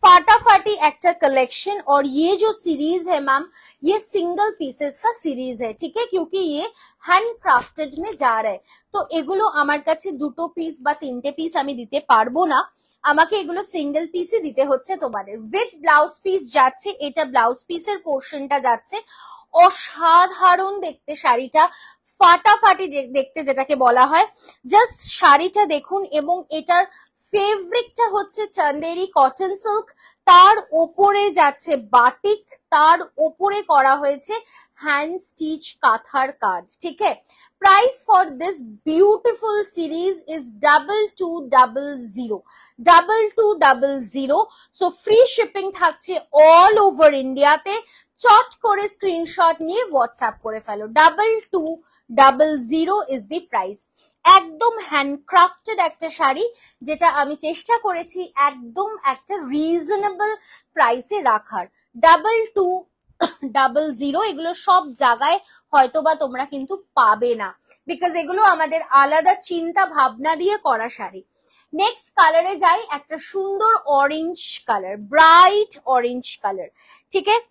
Speaker 1: फाटाफाटी एक्टर कलेक्शन। और ये जो सीरीज है मैम, ये सिंगल पीसेस का सीरीज है। ठीक है, क्योंकि ये हैंड क्राफ्टेड में जा रहा है, तो এগুলো আমার কাছে দুটো পিস বা তিনটে পিস আমি দিতে পারবো না, আমাকে এগুলো সিঙ্গেল পিসই দিতে হচ্ছে তোমাদের। উইথ ব্লাউজ পিস যাচ্ছে, এটা ব্লাউজ পিসের পোর্শনটা যাচ্ছে। অসাধারণ দেখতে শাড়িটা, ফাটাফাটি দেখতে যেটাকে বলা হয়। জাস্ট শাড়িটা দেখুন, এবং এটার ফেব্রিকটা হচ্ছে চন্দেরি কটন সিল্ক, তার ওপরে যাচ্ছে বাটিক, তার ওপরে করা হয়েছে হ্যান্ড স্টিচ কাঁথার কাজ। ঠিক আছে, price for this beautiful series is 2200। So free shipping থাকছে অল ওভার ইন্ডিয়াতে। চট করে স্ক্রিনশট নিয়ে হোয়াটসঅ্যাপ করে ফেলো, 2200 ইজ দি প্রাইস। একদম হ্যান্ডক্রাফটেড একটা শাড়ি, যেটা আমি চেষ্টা করেছি একদম একটা রিজনেবল প্রাইসে রাখার। 2200 এগুলো সব জায়গায় হয়তো বা তোমরা কিন্তু পাবে না, বিকজ এগুলো আমাদের আলাদা চিন্তা ভাবনা দিয়ে করা শাড়ি। নেক্সট কালারে যাই, একটা সুন্দর orange colour, bright orange colour. ঠিক আছে,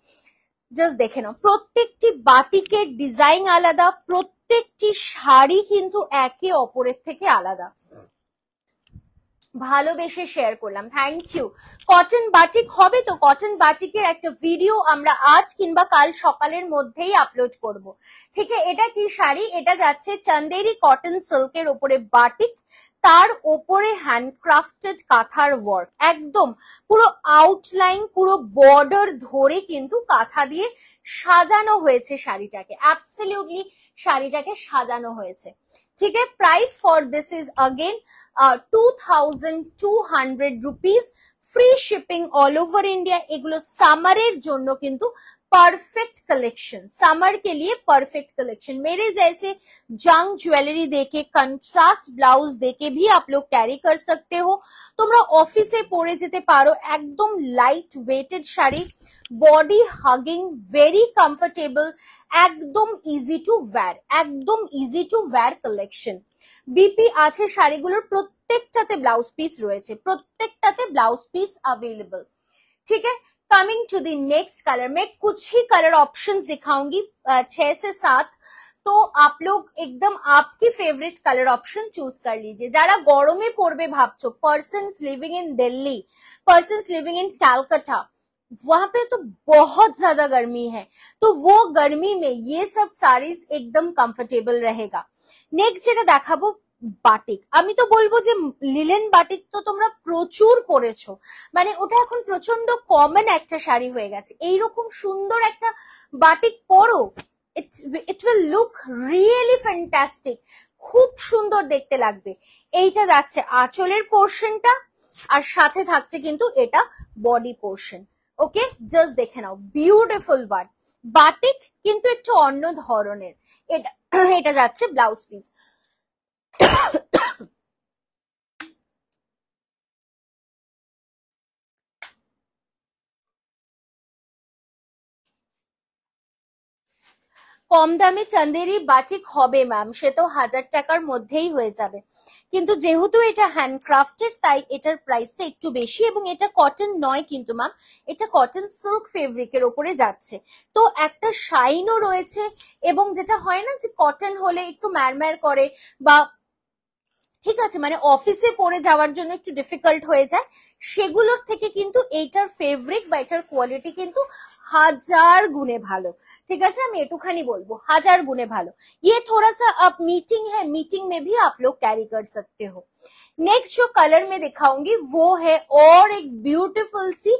Speaker 1: জাস্ট দেখে নাও, প্রত্যেকটি বাটিকের ডিজাইন আলাদা, প্রত্যেকটি শাড়ি কিন্তু একে অপরের থেকে আলাদা। ভালোবেসে শেয়ার করলাম, থ্যাংক ইউ। কটন বাটিক হবে তো, কটন বাটিকের একটা ভিডিও আমরা আজ কিংবা কাল সকালের মধ্যেই আপলোড করব। ঠিক আছে, এটা কি শাড়ি? এটা যাচ্ছে চন্দেরি কটন সিল্কের উপরে বাটিক, তার ওপরে হ্যান্ডক্রাফটেড কাঁথার ওয়ার্ক, একদম পুরো আউটলাইন, পুরো বর্ডার ধরে কিন্তু কাঁথা দিয়ে সাজানো হয়েছে শাড়িটাকে, অ্যাবসলিউটলি শাড়িটাকে সাজানো হয়েছে। ঠিক আছে, price for this is again 2200 rupees, free shipping all over India. एगुलो समरेर जोन्नो किन्तु परफेक्ट कलेक्शन, समर के लिए परफेक्ट कलेक्शन। मेरे जैसे जंग ज्वेलरी देके, कंट्रास्ट ब्लाउज देके भी आप लोग कैरी कर सकते हो। তোমরা অফিসে পরে যেতে পারো, একদম light weighted sari, body hugging, very comfortable, একদম ইজি টু ওয়্যার, একদম easy to wear collection. BP আছে শাড়িগুলোর প্রত্যেকটাতে ব্লাউজ পিস রয়েছে, প্রত্যেকটাতে ব্লাউজ পিस अवेलेबल। ठीक है, coming to the next colour, मैं कुछ ही कलर ऑप्शंस दिखाऊंगी 6 से 7, तो आप लोग एकदम आपकी फेवरेट कलर ऑप्शन चूज कर लीजिए। যারা গরমে পড়বে ভাবছো, persons living in Delhi, persons living in Calcutta, वहां पे तो बहुत ज्यादा गर्मी है, तो वो गर्मी में ये सब साड़ीज एकदम कंफर्टेबल रहेगा। नेक्स्ट যেটা দেখাবো বাটিক, আমি তো বলবো যে লিলেন বাটিক তো তোমরা প্রচুর পরেছো, মানে ওটা এখন প্রচন্ড কমন একটা শাড়ি হয়ে গেছে। এইরকম সুন্দর একটা বাটিক পরো, it will look really fantastic, খুব সুন্দর দেখতে লাগবে। এইটা যাচ্ছে আঁচলের পোর্শনটা, আর সাথে থাকছে কিন্তু এটা বডি পোর্শন। ওকে, জাস্ট দেখে নাও, বিউটিফুল ওয়ান বাটিক, কিন্তু একটু অন্য ধরনের। এটা এটা যাচ্ছে ব্লাউজ পিস। কম দামে চান্দেরি বাটিক হবে ম্যাম, সে তো 1000 টাকার মধ্যেই হয়ে যাবে, কিন্তু যেহেতু এটা হ্যান্ডক্রাফটেড তাই এটার প্রাইসটা একটু বেশি, এবং এটা কটন নয় কিন্তু ম্যাম, এটা কটন সিল্ক ফেব্রিকের উপরে যাচ্ছে, তো একটা শাইনও রয়েছে, এবং যেটা হয় না যে কটন হলে একটু ম্যারম্যার করে, বা ঠিক আছে মানে অফিসে পরে যাওয়ার জন্য একটু ডিফিকাল্ট হয়ে যায়, সেগুলোর থেকে কিন্তু এইটার ফেব্রিক বা এটার কোয়ালিটি কিন্তু 1000 गुने ভালো। ठीक है, আমি এটুখানি বলবো 1000 गुने ভালো। ये थोड़ा सा अब मीटिंग है, मीटिंग में भी आप लोग कैरी कर सकते हो। नेक्स्ट जो कलर में दिखाऊंगी वो है और एक ब्यूटीफुल सी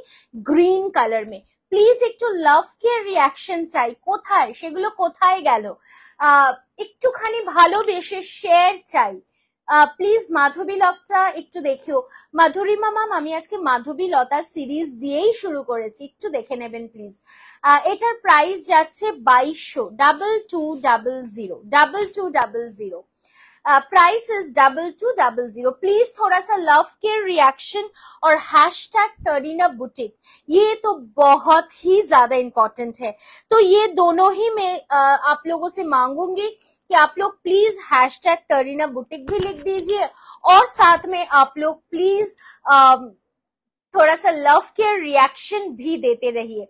Speaker 1: ग्रीन कलर में। प्लीज একটু লাভ কেয়ার রিয়াকশন চাই, কোথায় সেগুলো, কোথায় গেল, একটুখানি ভালোবেসে শেয়ার চাই। প্লিজ মাধবী লতা একটু দেখিও। মাধুরিমা ম্যাম, আমি আজকে মাধবী লতা সিরিজ দিয়েই শুরু করেছি, একটু দেখে নেবেন প্লিজ। এটার প্রাইস যাচ্ছে 2200, 2200। Price is 2200। प्लीज थोड़ा सा लव केयर रिएक्शन और हैशटैग तरीना बुटीक, ये तो बहुत ही ज्यादा इम्पोर्टेंट है, तो ये दोनों ही मैं आप लोगों से मांगूंगी कि आप लोग प्लीज हैशटैग तरीना बुटीक भी लिख दीजिए, और साथ में आप लोग प्लीज थोड़ा सा लव केयर रिएक्शन भी देते रहिए।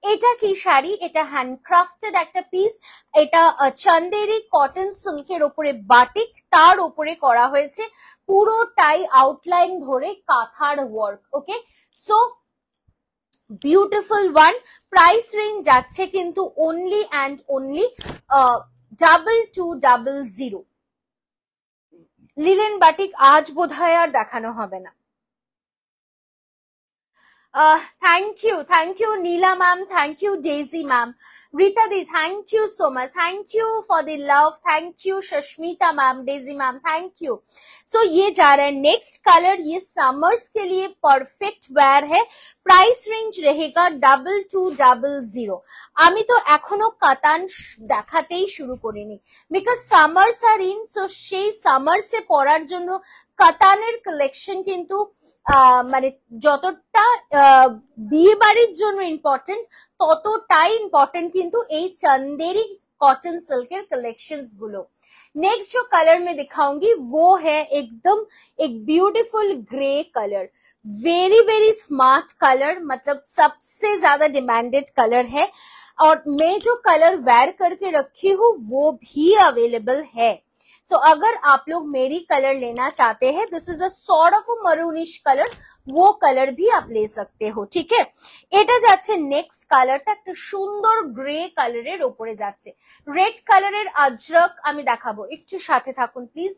Speaker 1: এটা কি শাড়ি? এটা হ্যান্ডক্রাফটেড একটা পিস, এটা চন্দেরি কটন সিল্কের উপরে বাটিক, তার উপরে করা হয়েছে পুরোটাই আউটলাইন ধরে কাঁথার work. Okay, so beautiful one. Price range যাচ্ছে কিন্তু only and only 2200। Linen batik আজ বোধহয় আর দেখানো হবে না। Thank you Neela ma'am, thank you Daisy ma'am, Rita di, thank you so much, thank you for the love, thank you Shashmita ma'am, Daisy ma'am, thank you। So ये जा रहा है next colour, ये समर्स के लिए perfect wear है। Price range रहेगा 2200। আমি তো এখনো কাতান দেখাতেই শুরু করিনি, because summers are in, so সেই সামার্সে পরার জন্য কাতানের কালেকশন কিন্তু মানে যতটা বিয়ে বাড়ির জন্য ইম্পর্টেন্ট, ততটাই ইম্পর্টেন্ট কিন্তু এই চন্দেরি कॉटन सिल्केर कलेक्शंस गुलो। नेक्स्ट जो कलर में दिखाऊंगी वो है एकदम एक beautiful grey colour, very very smart colour, मतलब सबसे ज्यादा डिमांडेड कलर है। और मैं जो कलर वेयर करके रखी हूँ वो भी अवेलेबल है। सो अगर आप लोग मेरी कलर लेना चाहते हैं, this is a sort of a maroonish colour, वो कलर भी आप ले सकते हो। ঠিক है, এটা যাচ্ছে নেক্সট কালারটা একটা সুন্দর গ্রে কালারের উপরে যাচ্ছে। রেড কালারের আজরক আমি দেখাবো, একটু সাথে থাকুন please.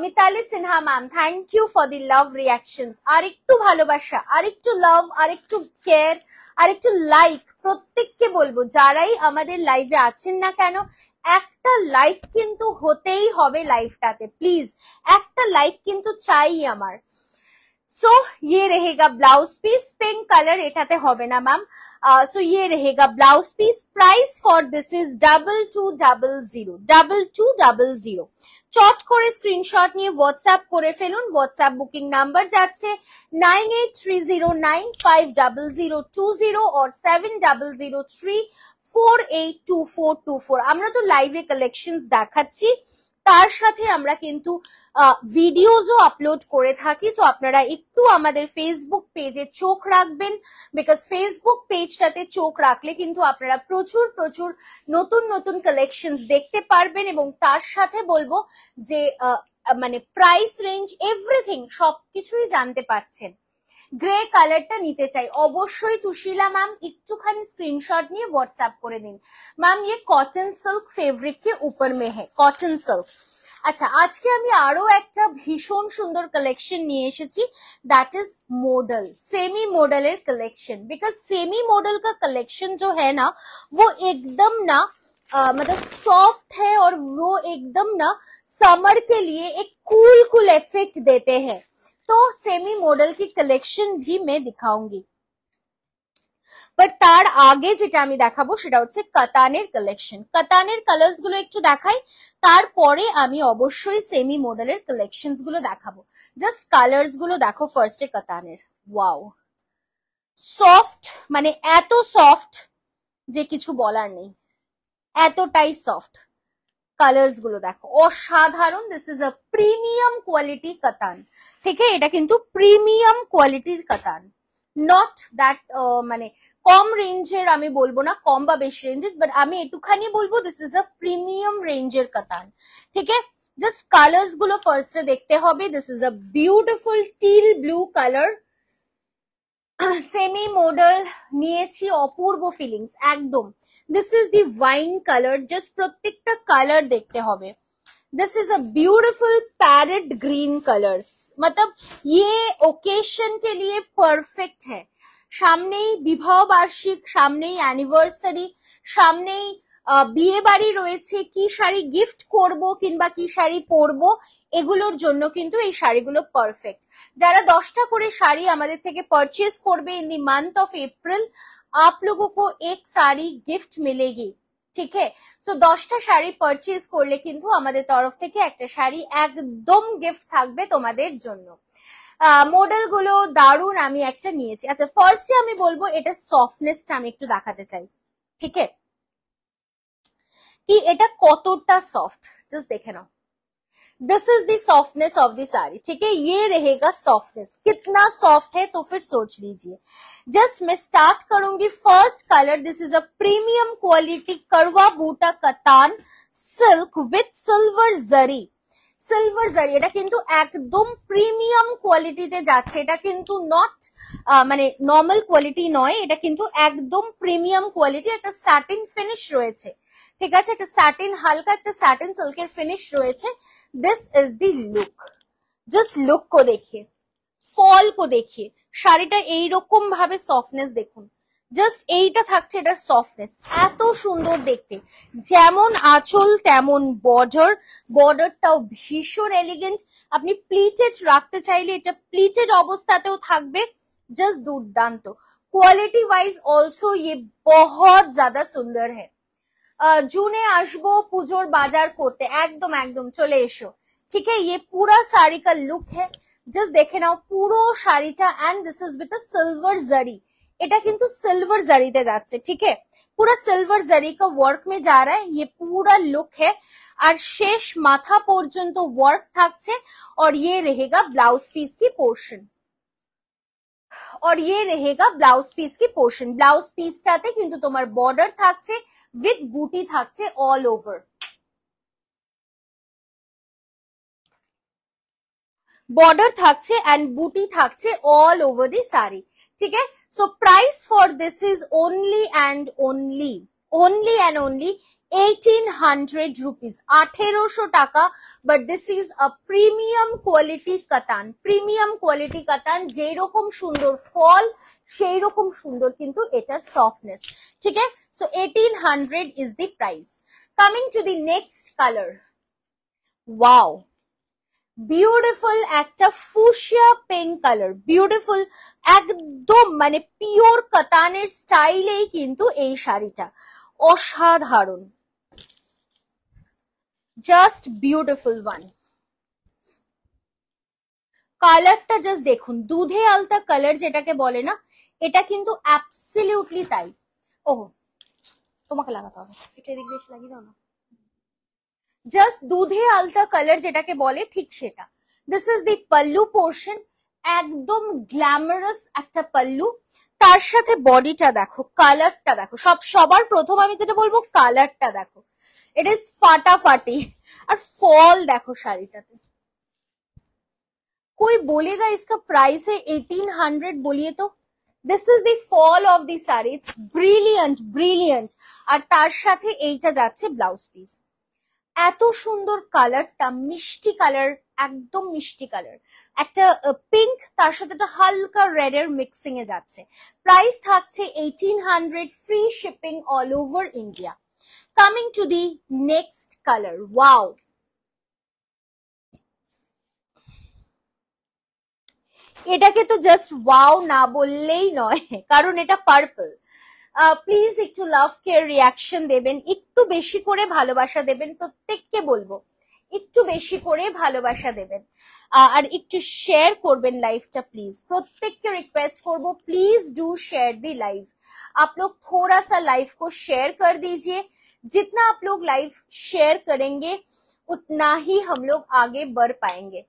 Speaker 1: Mitali Sinha ma'am, thank you for the love reactions. আর একটু ভালোবাসা, আর একটু লাভ, আর একটু কেয়ার, আর একটু লাইক প্রত্যেককে বলবো, যারাই আমাদের লাইভে আছেন না কেন, একটা লাইক কিন্তু হতেই হবে লাইভটাতে, প্লিজ একটা লাইক কিন্তু চাই আমার। सो ये रहेगा ब्लाउज पीस, पिंक कलर एटाते होबे ना मैम। सो ये रहेगा blouse piece. Price for this is 2200 চট করে স্ক্রিনশট নিয়ে হোয়াটসঅ্যাপ করে ফেলুন। হোয়াটসঅ্যাপ বুকিং নাম্বার যাচ্ছে 9830950020 और 7003482424। আমরা তো লাইভে কালেকশনস দেখাচ্ছি, তার সাথে আমরা কিন্তু ভিডিওজও আপলোড করে থাকি। সো আপনারা একটু আমাদের ফেসবুক পেজে চোখ রাখবেন, বিকজ ফেসবুক পেজটাতে চোখ রাখলে কিন্তু আপনারা প্রচুর প্রচুর নতুন নতুন কালেকশনস দেখতে পারবেন, এবং তার সাথে বলবো যে মানে প্রাইস রেঞ্জ এভরিথিং সবকিছুই জানতে পারছেন। গ্রে কালারটা নিতে চাই অবশ্যই। তুশিলা ম্যাম একটুখানি স্ক্রিনশট নিয়ে হোয়াটসঅ্যাপ করে দিন। ম্যাম ये कॉटन सिल्क फैब्रिक के ऊपर में है, कॉटन सिल्क। আচ্ছা, আজকে আমি আরো একটা ভীষণ সুন্দর কালেকশন নিয়ে এসেছি, दैट इज मॉडल, सेमी मॉडलेर कलेक्शन। बिकॉज सेमी मॉडल का कलेक्शन जो है ना, वो एकदम ना मतलब सॉफ्ट है, और वो एकदम ना समर के लिए एक कूल कूल इफेक्ट देते हैं। तो सेमी मॉडल की कलेक्शन भी मैं दिखाऊंगी, বাট তার আগে যেটা আমি দেখাবো সেটা হচ্ছে কাতানের কালেকশন। কাতানের কালার্স গুলো একটু দেখাই, তারপরে আমি অবশ্যই সেমি মডেলের কালেকশনস গুলো দেখাবো। জাস্ট কালার্স গুলো দেখো ফার্স্টে কাতানের। ওয়াও, সফট, মানে এত সফট যে কিছু বলার নেই, এতটাই সফট। কালার্স গুলো দেখো অসাধারণ। This is a premium quality কাতান। ঠিক আছে, এটা কিন্তু প্রিমিয়াম কোয়ালিটির কাতান, নট দ্যাট মানে কম রেঞ্জের আমি বলবো না, কম বা বেশি রেঞ্জের, বাট আমি একটুখানি বলবো দিস ইজ আ প্রিমিয়াম রেঞ্জের কাতান। ঠিক আছে, জাস্ট কালার্স গুলো ফার্স্টে দেখতে হবে। This is a beautiful till blue colour, semi model নিয়েছি, অপূর্ব ফিলিংস একদম। This is the wine colour, just প্রত্যেকটা কালার দেখতে হবে। This is a beautiful parrot green colours, मतलब ये ओकेशन के लिए परफेक्ट है। সামনেই বিবাহ বার্ষিক, সামনেই অ্যানিভার্সারি, সামনেই বিয়ে বাড়ি রয়েছে, কি শাড়ি গিফট করব কিংবা কি শাড়ি পরবো, এগুলোর জন্য কিন্তু এই শাড়িগুলো পারফেক্ট। যারা 10টা করে শাড়ি আমাদের থেকে পারচেজ করবে in the month of April, आप लोगों को एक साड़ी गिफ्ट मिलेगी। ঠিক আছে, সো 10টা শাড়ি পারচেজ করলে কিন্তু আমাদের তরফ থেকে একটা শাড়ি একদম গিফট থাকবে তোমাদের জন্য। মডেল গুলো দারুণ, আমি একটা নিয়েছি। আচ্ছা, ফার্স্টে আমি বলবো এটা সফটনেসটা আমি একটু দেখাতে চাই। ঠিক আছে, কি এটা কতটা সফট জাস্ট দেখে নাও। This is the softness of the sari. ठीक है, ये रहेगा सॉफ्टनेस, कितना सॉफ्ट है तो फिर सोच लीजिए। जस्ट मैं स्टार्ट करूंगी first colour. This is a premium quality करवा बूटा कतान silk with silver zari. Silver zari, এটা কিন্তু একদম প্রিমিয়াম কোয়ালিটিতে যাচ্ছে। এটা কিন্তু নট মানে নর্মাল কোয়ালিটি নয়, এটা কিন্তু একদম প্রিমিয়াম কোয়ালিটি। একটা স্যাটিন ফিনিশ রয়েছে, ঠিক আছে, একটা স্যাটিন, হালকা একটা স্যাটিন সিল্কের ফিনিশ রয়েছে। This is the look, just look কো দেখিয়ে, ফল কো দেখিয়ে, শাড়িটা এইরকম ভাবে সফটনেস দেখুন, জাস্ট এইটা থাকছে এটার সফটনেস, এত সুন্দর দেখতে। যেমন আঁচল তেমন বর্ডার, বর্ডারটাও ভীষণ এলিগেন্ট। আপনি প্লিটেড রাখতে চাইলে এটা প্লিটেড অবস্থাতেও থাকবে, জাস্ট দুর্দান্ত। কোয়ালিটি ওয়াইজ অলসো ये बहुत ज्यादा सुंदर है। জুনে আসবো পুজোর বাজার করতে, একদম একদম চলে এসো। ঠিক আছে, ये पूरा साड़ी का लुक है, জাস্ট দেখে নাও পুরো শাড়িটা। And this is with a silver zari, এটা কিন্তু সিলভার জারিতে যাচ্ছে। ঠিক আছে, पूरा सिल्वर जरी का वर्क में जा रहा है, ये पूरा लुक है। আর শেষ মাথা পর্যন্ত ওয়ার্ক থাকছে। और ये रहेगा ब्लाउज पीस की पोर्शन। और ये रहेगा ब्लाउज पीस की पोर्शन। ब्लाउज পিসটাতে কিন্তু তোমার বর্ডার থাকছে উইথ বুটি থাকছে অল ওভার, বর্ডার থাকছে এন্ড বুটি থাকছে অল ওভার দি শাড়ি, ঠিক আছে। So price for this is only and only 1800 rupees, 1800 টাকা। But this is a premium quality কাতান, প্রিমিয়াম কোয়ালিটি কাতান। যেরকম সুন্দর ফল সেই রকম সুন্দর কিন্তু এটার সফটনেস, ঠিক আছে। So 1800 is the price. Coming to the next colour, wow, beautiful একটা ফুশিয়া পিঙ্ক কালার, বিউটিফুল একদম মানে পিওর কাতানের স্টাইলেই কিন্তু এই শাড়িটা অসাধারণ, জাস্ট বিউটিফুল ওয়ান। কালারটা জাস্ট দেখুন, দুধে আলতা কালার যেটাকে বলে না, এটা কিন্তু অ্যাবসলিউটলি তাই। ওহ, তোমাকে লাগাতে হবে, এটা এদিক বেশি লাগিয়ে দাও না। জাস্ট দুধে আলতা কালার যেটাকে বলে ঠিক সেটা। This is the pallu portion, একদম গ্ল্যামারাস একটা পাল্লু। তার সাথে বডিটা দেখো, কালারটা দেখো, সবার প্রথম আমি যেটা বলবো কালারটা দেখো, ইট ইজ ফাটাফাটি। আর ফল দেখো শাড়িটাতে। कोई बोलेगा इसका प्राइस है 1800, बोलिए तो। This is the fall of the sari, it's brilliant brilliant. আর তার সাথে এইটা যাচ্ছে ব্লাউজ পিস। এত সুন্দর কালারটা, মিষ্টি কালার, একদম মিষ্টি কালার, একটা পিঙ্ক তার সাথে একটা হালকা রেড এর মিক্সিং এ যাচ্ছে। প্রাইস থাকছে 1800, free shipping all over India. Coming to the next colour, wow, এটাকে তো জাস্ট ওয়াও না বললেই নয়, কারণ এটা পার্পল। প্লিজ একটু লাভ কেয়ার রিয়াকশন দেবেন, একটু বেশি করে ভালোবাসা দেবেন, প্রত্যেককে বলবো একটু বেশি করে ভালোবাসা দেবেন, আর একটু শেয়ার করবেন लाइवটা प्लीज। प्रत्येक के रिक्वेस्ट करबो, please do share the live. आप लोग थोड़ा सा लाइव को शेयर कर दीजिए, जितना आप लोग लाइव शेयर करेंगे उतना ही हम लोग आगे बढ़ पाएंगे।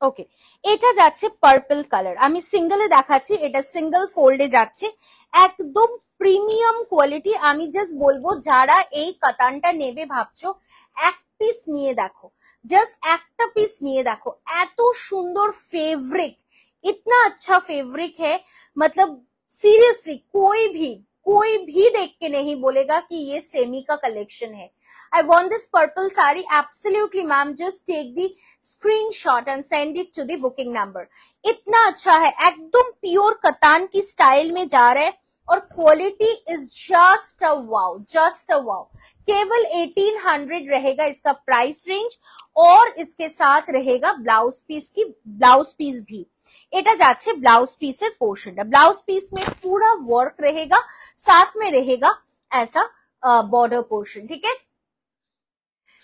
Speaker 1: ওকে, এটা যাচ্ছে পার্পল কালার, আমি সিঙ্গেলে দেখাচ্ছি, এটা সিঙ্গেল ফোল্ডে যাচ্ছে, একদম প্রিমিয়াম কোয়ালিটি। আমি জাস্ট বলবো যারা এই কাতানটা নেবে ভাবছো, এক পিস নিয়ে দেখো, জাস্ট একটা পিস নিয়ে দেখো, এত সুন্দর ফেব্রিक, इतना अच्छा फैब्रिक है, मतलब सीरियसली कोई भी देख के नहीं बोलेगा कि ये सेमी का कलेक्शन है। I want this purple saree, absolutely ma'am, just take the screenshot and send it to the booking number। इतना अच्छा है, एकदम प्योर कतान की स्टाइल में जा रहा है, और quality is just a wow, just a wow. केवल 1800 रहेगा इसका प्राइस रेंज, और इसके साथ रहेगा ब्लाउज पीस भी। এটা যাচ্ছে ব্লাউজ পিসের পোর্শনটা, ব্লাউজ পিস में पूरा वर्क रहेगा, साथ में रहेगा ऐसा बॉर्डर पोर्शन, ठीक है।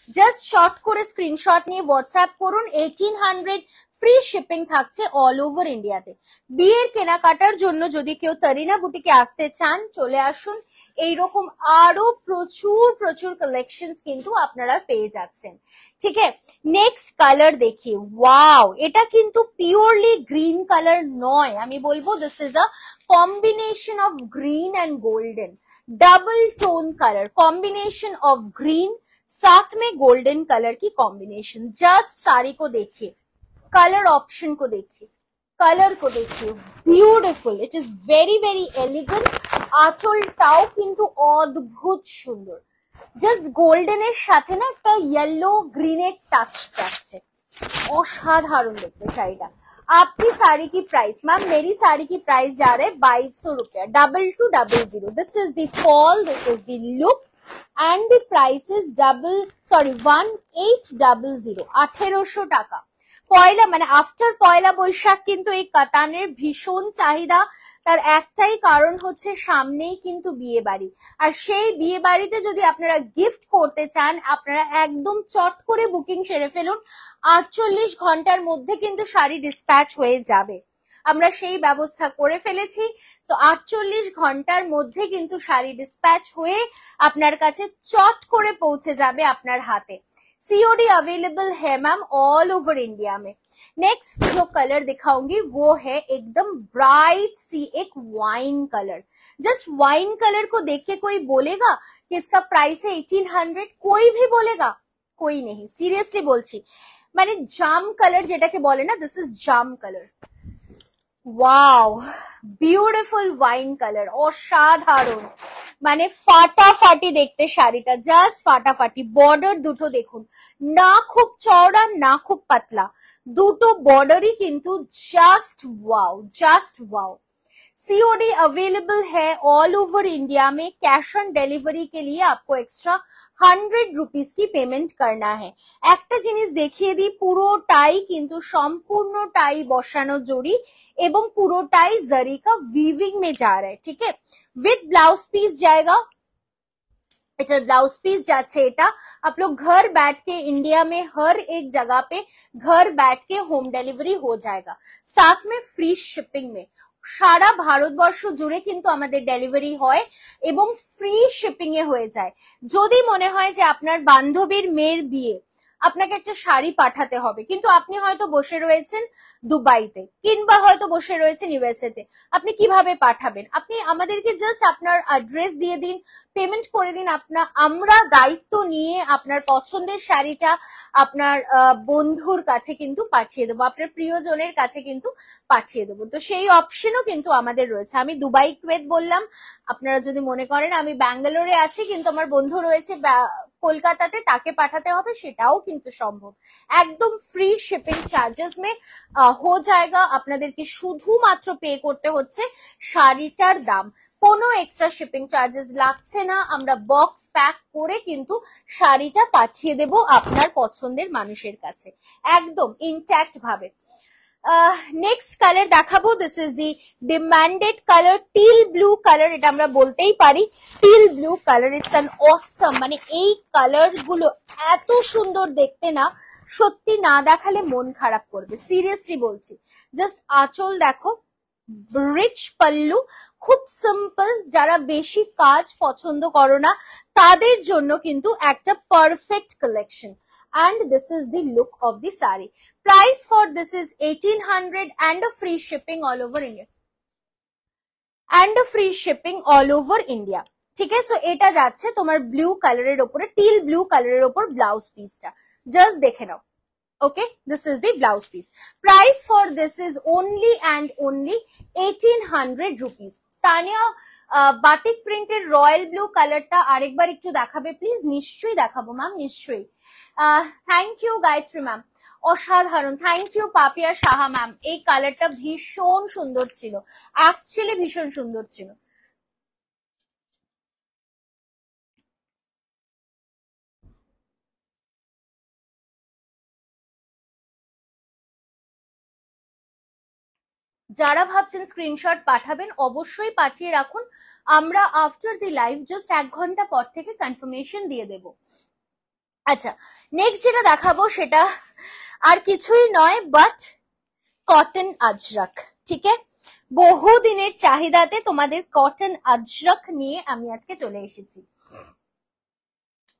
Speaker 1: জাস্ট শর্ট করে স্ক্রিনশট নিয়ে হোয়াটসঅ্যাপ করুন। 1800 ফ্রি শিপিং থাকছে অল ওভার ইন্ডিয়াতে। বিয়ের কেনাকাটার জন্য যদি কেউ তরিনা বুটিকে আসতে চান, চলে আসুন, এইরকম আরো প্রচুর প্রচুর কালেকশনস কিন্তু আপনারা পেয়ে যাচ্ছেন, ঠিক আছে। নেক্সট কালার দেখি, ওয়াও, এটা কিন্তু পিওরলি গ্রিন কালার নয়, আমি বলবো this is a combination of green and golden, double tone colour, combination of green साथ में गोल्डन कलर की कॉम्बिनेशन। जस्ट साड़ी को देखिए, कलर ऑप्शन को देखिए, कलर को देखिए, beautiful, it is very very elegant. आंचलटाও কিন্তু অদ্ভুত সুন্দর, জাস্ট গোল্ডেনের সাথে না একটা ইয়েলো গ্রিনের টাচ যাচ্ছে, অসাধারণ দেখতে শাড়িটা। आपकी साड़ी की प्राइस, मैम मेरी साड़ी की प्राइस जा रहा है 2200 रुपया, 2200। This is the fall, this is the look, and the price is 1800, 1800 টাকা। পয়লা মানে আফটার পয়লা বৈশাখ কিন্তু এই কাতানের ভীষণ চাহিদা। তার একটাই কারণ হচ্ছে সামনেই কিন্তু বিয়ে বাড়ি, আর সেই বিয়ে বাড়িতে যদি আপনারা গিফট করতে চান আপনারা একদম চট করে বুকিং সেরে ফেলুন। 48 ঘন্টার মধ্যে কিন্তু শাড়ি ডিসপ্যাচ হয়ে যাবে, আমরা সেই ব্যবস্থা করে ফেলেছি। তো 48 ঘন্টার মধ্যে কিন্তু শাড়ি ডিসপ্যাচ হয়ে আপনার কাছে চট করে পৌঁছে যাবে আপনার হাতে। सीओडी अवेलेबल है मैम ऑल ओवर इंडिया में। नेक्स्ट जो कलर दिखाऊंगी वो है एकदम ब्राइट सी एक wine colour. Just wine colour को देख के कोई बोलेगा कि इसका प्राइस है 1800? कोई भी बोलेगा? कोई नहीं, सीरियसली बोलছি। মানে জাম কালার যেটাকে বলে না, this is jam colour. Wow, beautiful wine colour, অসাধারণ, মানে ফাটাফাটি দেখতে শাড়িটা, জাস্ট ফাটাফাটি। বর্ডার দুটো দেখুন, না খুব চওড়া না খুব পাতলা, দুটো বর্ডারই কিন্তু just wow, just wow. COD available है ऑल ओवर इंडिया में। कैश ऑन डिलीवरी के लिए आपको एक्स्ट्रा 100 रुपीज की पेमेंट करना है। একটা জিনিস দেখিয়ে দিই, পুরোটাই কিন্তু সম্পূর্ণটাই বসানো জড়ি এবং পুরোটাই जरी का वीविंग में जा रहा है, ठीक है। विद ब्लाउज पीस जाएगा, এটা ब्लाउज पीस যাচ্ছে। এটা आप लोग घर बैठ के इंडिया में हर एक जगह पे घर बैठ के होम डिलीवरी हो जाएगा, साथ में फ्री शिपिंग में। সারা ভারতবর্ষ জুড়ে কিন্তু আমাদের ডেলিভারি হয় এবং ফ্রি শিপিং এ হয়ে যায়। যদি মনে হয় যে আপনার বান্ধবীর মেয়ের বিয়ে, আপনাকে একটা শাড়ি পাঠাতে হবে, কিন্তু আপনি হয়তো বসে রয়েছেন দুবাইতে কিংবা হয়তো বসে রয়েছেন ইউএসএ তে, আপনি কিভাবে পাঠাবেন? আপনি আমাদেরকে জাস্ট আপনার অ্যাড্রেস দিয়ে দিন, পেমেন্ট করে দিন, আমরা দায়িত্ব নিয়ে আপনার পছন্দের শাড়িটা আপনার বন্ধুর কাছে কিন্তু পাঠিয়ে দেবো, আপনার প্রিয়জনের কাছে কিন্তু পাঠিয়ে দেবো। তো সেই অপশনও কিন্তু আমাদের রয়েছে। আমি দুবাই কুয়েত বললাম, আপনারা যদি মনে করেন আমি ব্যাঙ্গালোরে আছি কিন্তু আমার বন্ধু রয়েছে কলকাতাতে, তাকে পাঠাতে হবে, সেটাও কিন্তু সম্ভব। একদম ফ্রি শিপিং চার্জেস মে হো জায়গা। আপনাদেরকে শুধুমাত্র পে করতে হচ্ছে শাড়িটার দাম, কোনো এক্সট্রা শিপিং চার্জেস লাগছে না। আমরা বক্স প্যাক করে কিন্তু শাড়িটা পাঠিয়ে দেব আপনার পছন্দের মানুষের কাছে একদম ইনট্যাক্ট ভাবে। নেক্সট কালার দেখাবো, this is the demanded colour, teal blue colour, এটা আমরা বলতেই পারি teal blue colour. It's an awesome, মানে এই কালার গুলো এত সুন্দর দেখতে না, সত্যি না দেখালে মন খারাপ করবে, সিরিয়াসলি বলছি। জাস্ট আঁচল দেখো, রিচ পাল্লু, খুব সিম্পল। যারা বেশি কাজ পছন্দ করো না তাদের জন্য কিন্তু একটা perfect collection. And this is the look of the saree. Price for this is 1800 and a free shipping all over India. And a free shipping all over India. ঠিক আছে, সো এটা যাচ্ছে তোমার ব্লু কালারের উপরে, টিল ব্লু কালারের উপর blouse পিসটা, জাস্ট দেখে নাও। Okay, this is the blouse piece. Price for this is only and only 1800 rupees. Tanya, batik প্রিন্টের রয়্যাল ব্লু কালারটা আরেকবার একটু দেখাবে প্লিজ? নিশ্চয়ই দেখাবো ম্যাম, নিশ্চয়ই। থ্যাংক ইউ গায়ত্রী ম্যাম, অসাধারণ। Thank you Papiya Saha ma'am, এই কালারটা ভীষণ সুন্দর ছিল, অ্যাকচুয়ালি ভীষণ সুন্দর ছিল। যারা ভাবছেন স্ক্রিনশট পাঠাবেন অবশ্যই পাঠিয়ে রাখুন, আমরা আফটার দি লাইভ জাস্ট 1 ঘন্টা পর থেকে কনফার্মেশন দিয়ে দেব। আচ্ছা, নেক্সট যেটা দেখাবো সেটা আর কিছুই নয় বাট কটন আজরক, ঠিক আছে। বহুদিনের চাহিদাতে তোমাদের কটন আজরক নিয়ে আমি আজকে চলে এসেছি।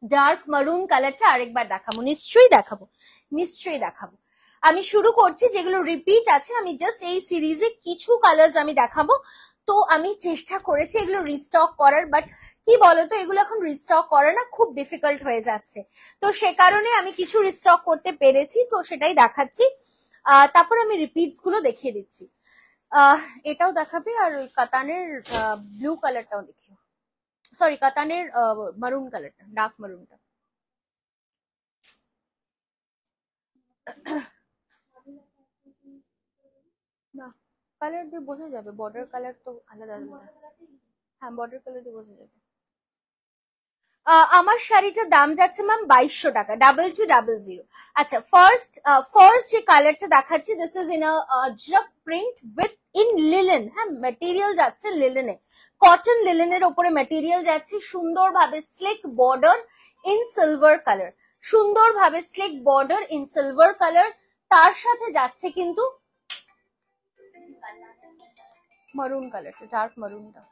Speaker 1: ডার্ক মারুন কালারটা আরেকবার দেখাবো, নিশ্চয়ই দেখাবো, নিশ্চয়ই দেখাবো। আমি শুরু করছি, যেগুলো রিপিট আছে আমি জাস্ট এই সিরিজে কিছু কালার্স আমি দেখাবো। তো আমি চেষ্টা করেছি এগুলো রিস্টক করার, বাট কি বলতো এগুলো এখন রিস্টক করা না খুব ডিফিকাল্ট হয়ে যাচ্ছে, তো সে কারণে আমি কিছু রিস্টক করতে পেরেছি, তো সেটাই দেখাচ্ছি। তারপর আমি রিপিটস গুলো দেখিয়ে দিচ্ছি। এটাও দেখাবে, আর ওই কাতানের ব্লু কালারটাও দেখিও, সরি কাতানের মারুন কালারটা, ডার্ক মারুনটা। না, কালার দিয়ে বোঝা যাবে, বর্ডার কালার তো আলাদা আলাদা। হ্যাঁ, বর্ডার কালার দিয়ে বোঝা যাবে। আমার শাড়িটার দাম যাচ্ছে ম্যাম 2200 টাকা, 2200। আচ্ছা, ফার্স্ট যে কালারটা দেখাচ্ছি, this is in Ajrakh print with in linen. হ্যাঁ, মেটেরিয়াল যাচ্ছে লিলেনে, কটন লিলেনের ওপরে মেটেরিয়াল যাচ্ছে, সুন্দরভাবে sleek border in silver colour, সুন্দরভাবে sleek border in silver colour. তার সাথে যাচ্ছে কিন্তু মারুন কালারটা, ডার্ক মারুনটা।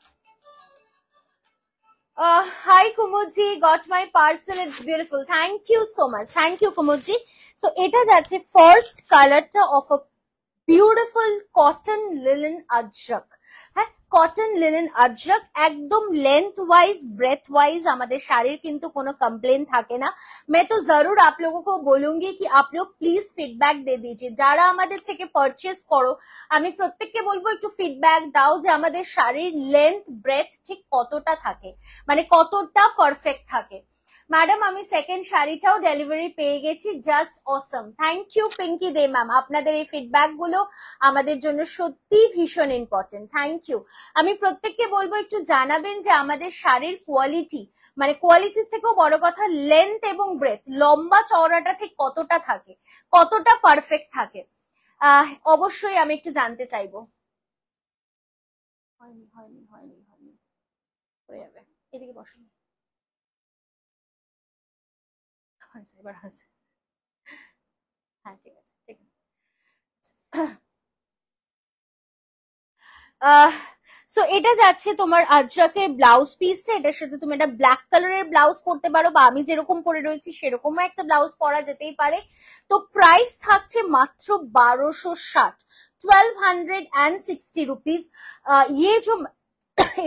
Speaker 1: Hi Kumuji, got my parcel, it's beautiful, thank you so much, thank you Kumuji. So এটা যাচ্ছে ফার্স্ট কালারটা of a beautiful cotton linen Ajrakh. হ্যাঁ, কটন লিলেন আজরক, একদম लेंथ वाइज ब्रेथ वाइज আমাদের শাড়ির কিন্তু কোনো কমপ্লেন থাকে না। मैं तो जरूर आप लोगों को बोलूंगी कि आप लोग प्लीज फीडबैक दे दीजिए, যারা আমাদের থেকে পারচেজ করো আমি প্রত্যেককে বলবো একটু ফিডব্যাক দাও যে আমাদের শাড়ির লেন্থ ব্রেথ ঠিক কতটা থাকে, মানে কতটা পারফেক্ট থাকে। ম্যাডাম আমি সেকেন্ড শাড়িটাও ডেলিভারি পেয়ে গেছি, just awesome, thank you Pinki De ma'am, আপনাদের এই ফিডব্যাক গুলো আমাদের জন্য সত্যি ভীষণ ইম্পর্টেন্ট, থ্যাংক ইউ। আমি প্রত্যেককে বলবো একটু জানাবেন যে আমাদের শাড়ির কোয়ালিটি, মানে কোয়ালিটির থেকেও বড় কথা লেন্থ এবং ব্রেথ, লম্বা চওড়াটা ঠিক কতটা থাকে, কতটা পারফেক্ট থাকে, অবশ্যই আমি একটু জানতে চাইবো। হয়নি হয়নি হয়নি হয়নি, হয়ে যাবে, এদিকে বসুন। আচ্ছা, এবার আছে, হ্যাঁ ঠিক আছে ঠিক আছে। সো এটা যাচ্ছে তোমার আজরাকের ব্লাউজ পিসটা, এটার সাথে তুমি একটা ব্ল্যাক কালারের ব্লাউজ পরতে পারো, বা আমি যেরকম পরে রয়েছি সেরকমও একটা ব্লাউজ পরা যেতেই পারে। তো প্রাইস থাকছে মাত্র 1260, 1260 রুপিস। ইয়ে যে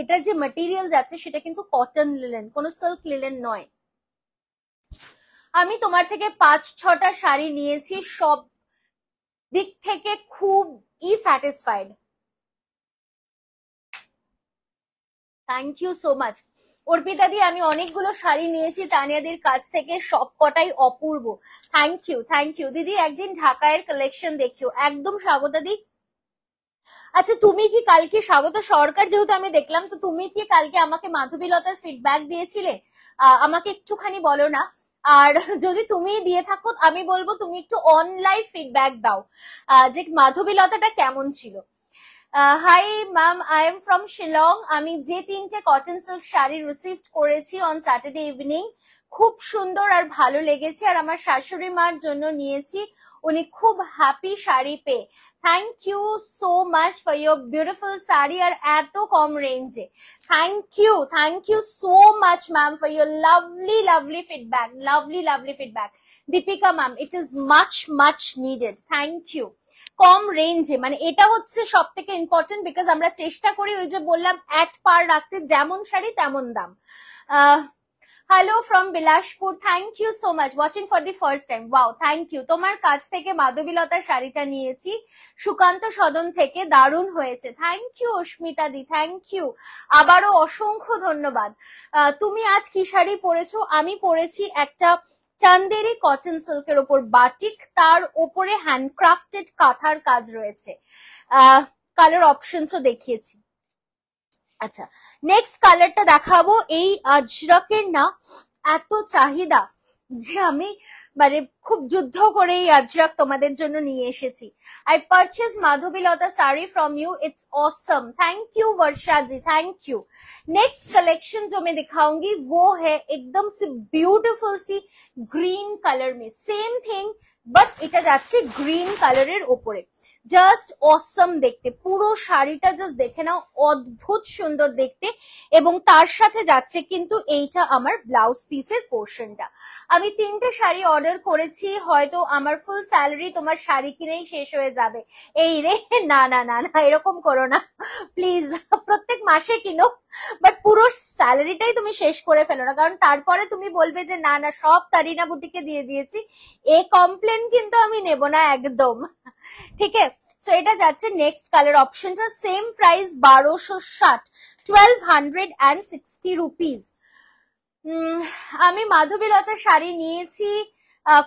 Speaker 1: এটা যে মেটেরিয়াল যাচ্ছে সেটা কিন্তু কটন লিলেন, কোনো সিল্ক লিলেন নয়। আমি তোমার থেকে 5-6টা শাড়ি নিয়েছি, সব দিক থেকে খুবই satisfied, thank you so much. Arpita দি আমি অনেকগুলো শাড়ি নিয়েছি তানিয়াদির কাছ থেকে, সব কটাই অপূর্ব, থ্যাংক ইউ থ্যাংক ইউ। দিদি একদিন ঢাকায়ের কালেকশন দেখিও, একদম স্বাগতা দি। আচ্ছা তুমি কি কালকে, স্বাগতা সরকার যেহেতু আমি দেখলাম, তো তুমি কি কালকে আমাকে মাধবীলতার ফিডব্যাক দিয়েছিলে? আমাকে একটুখানি বলো না, আর যদি তুমি দিয়ে থাকো আমি বলবো তুমি একটু অনলাইন ফিডব্যাক দাও যে মাধবীলতাটা কেমন ছিল। Hi ma'am, I am from Shillong. আমি যে 3টে কটন সিল্ক শাড়ি রিসিভ করেছি অন স্যাটারডে ইভিনিং, খুব সুন্দর আর ভালো লেগেছে, আর আমার শাশুড়ি মার জন্য নিয়েছি, উনি খুব হ্যাপি শাড়ি পেয়ে। Thank you so much for your beautiful sari, আর এত কম রেঞ্জে। Thank you so much ma'am for your lovely lovely feedback, lovely lovely feedback. Deepika ma'am, it is much much needed, thank you. কম রেঞ্জে, মানে এটা হচ্ছে সব থেকে ইম্পর্টেন্ট, বিকজ আমরা চেষ্টা করি ওই যে বললাম অ্যাট পার রাখতে, যেমন শাড়ি তেমন দাম। Hello from Bilaspur, thank you so much, watching for the first time, wow thank you. তোমার কাছ থেকে মাধবীলতার শাড়িটা নিয়েছি সুকান্ত সদন থেকে, দারুণ হয়েছে, thank you Asmita di, thank you, আবারও অসংখ্য ধন্যবাদ। তুমি আজ কি শাড়ি পরেছো? আমি পরেছি একটা চান্দেরি কটন সিল্কের ওপর বাটিক, তার ওপরে হ্যান্ডক্রাফটেড কাঁথার কাজ রয়েছে, কালার অপশনসও দেখিয়েছি। আচ্ছা, নেক্সট কালারটা দেখাবো। এই আজরকের না এত চাহিদা যে আমি মানে খুব যুদ্ধ করে এই আজরক তোমাদের জন্য নিয়ে এসেছি। I purchased Madhubilata saree from you, it's awesome, thank you Varsha ji, thank you। Next collection जो मैं दिखाऊंगी वो है एकदम से ब्यूटीफुल सी ग्रीन कलर में, सेम थिंग বাট এটা যাচ্ছে গ্রিন কালারের ওপরে, জাস্ট অসম দেখতে, পুরো শাড়িটা জাস্ট দেখে নাও, অদ্ভুত সুন্দর দেখতে। এবং তার সাথে যাচ্ছে কিন্তু এইটা আমার ব্লাউজ পিসের পোর্শনটা। আমি 3টে শাড়ি অর্ডার করেছি, হয়তো আমার ফুল স্যালারি তোমার শাড়ি কিনেই শেষ হয়ে যাবে। এই রে, না না না না, এরকম করো না প্লিজ, প্রত্যেক মাসে কিনো, বাট পুরো স্যালারিটাই তুমি শেষ করে ফেলো না, কারণ তারপরে তুমি বলবে যে না না সব কারিনা বুটিকে দিয়ে দিয়েছি, এ কমপ্লেন কিন্তু আমি নেব না একদম, ঠিক আছে। সো এটা যাচ্ছে নেক্সট কালার অপশনটা, সেম প্রাইস 1260, 1260 রুপিস। আমি মাধবীলতার শাড়ি নিয়েছি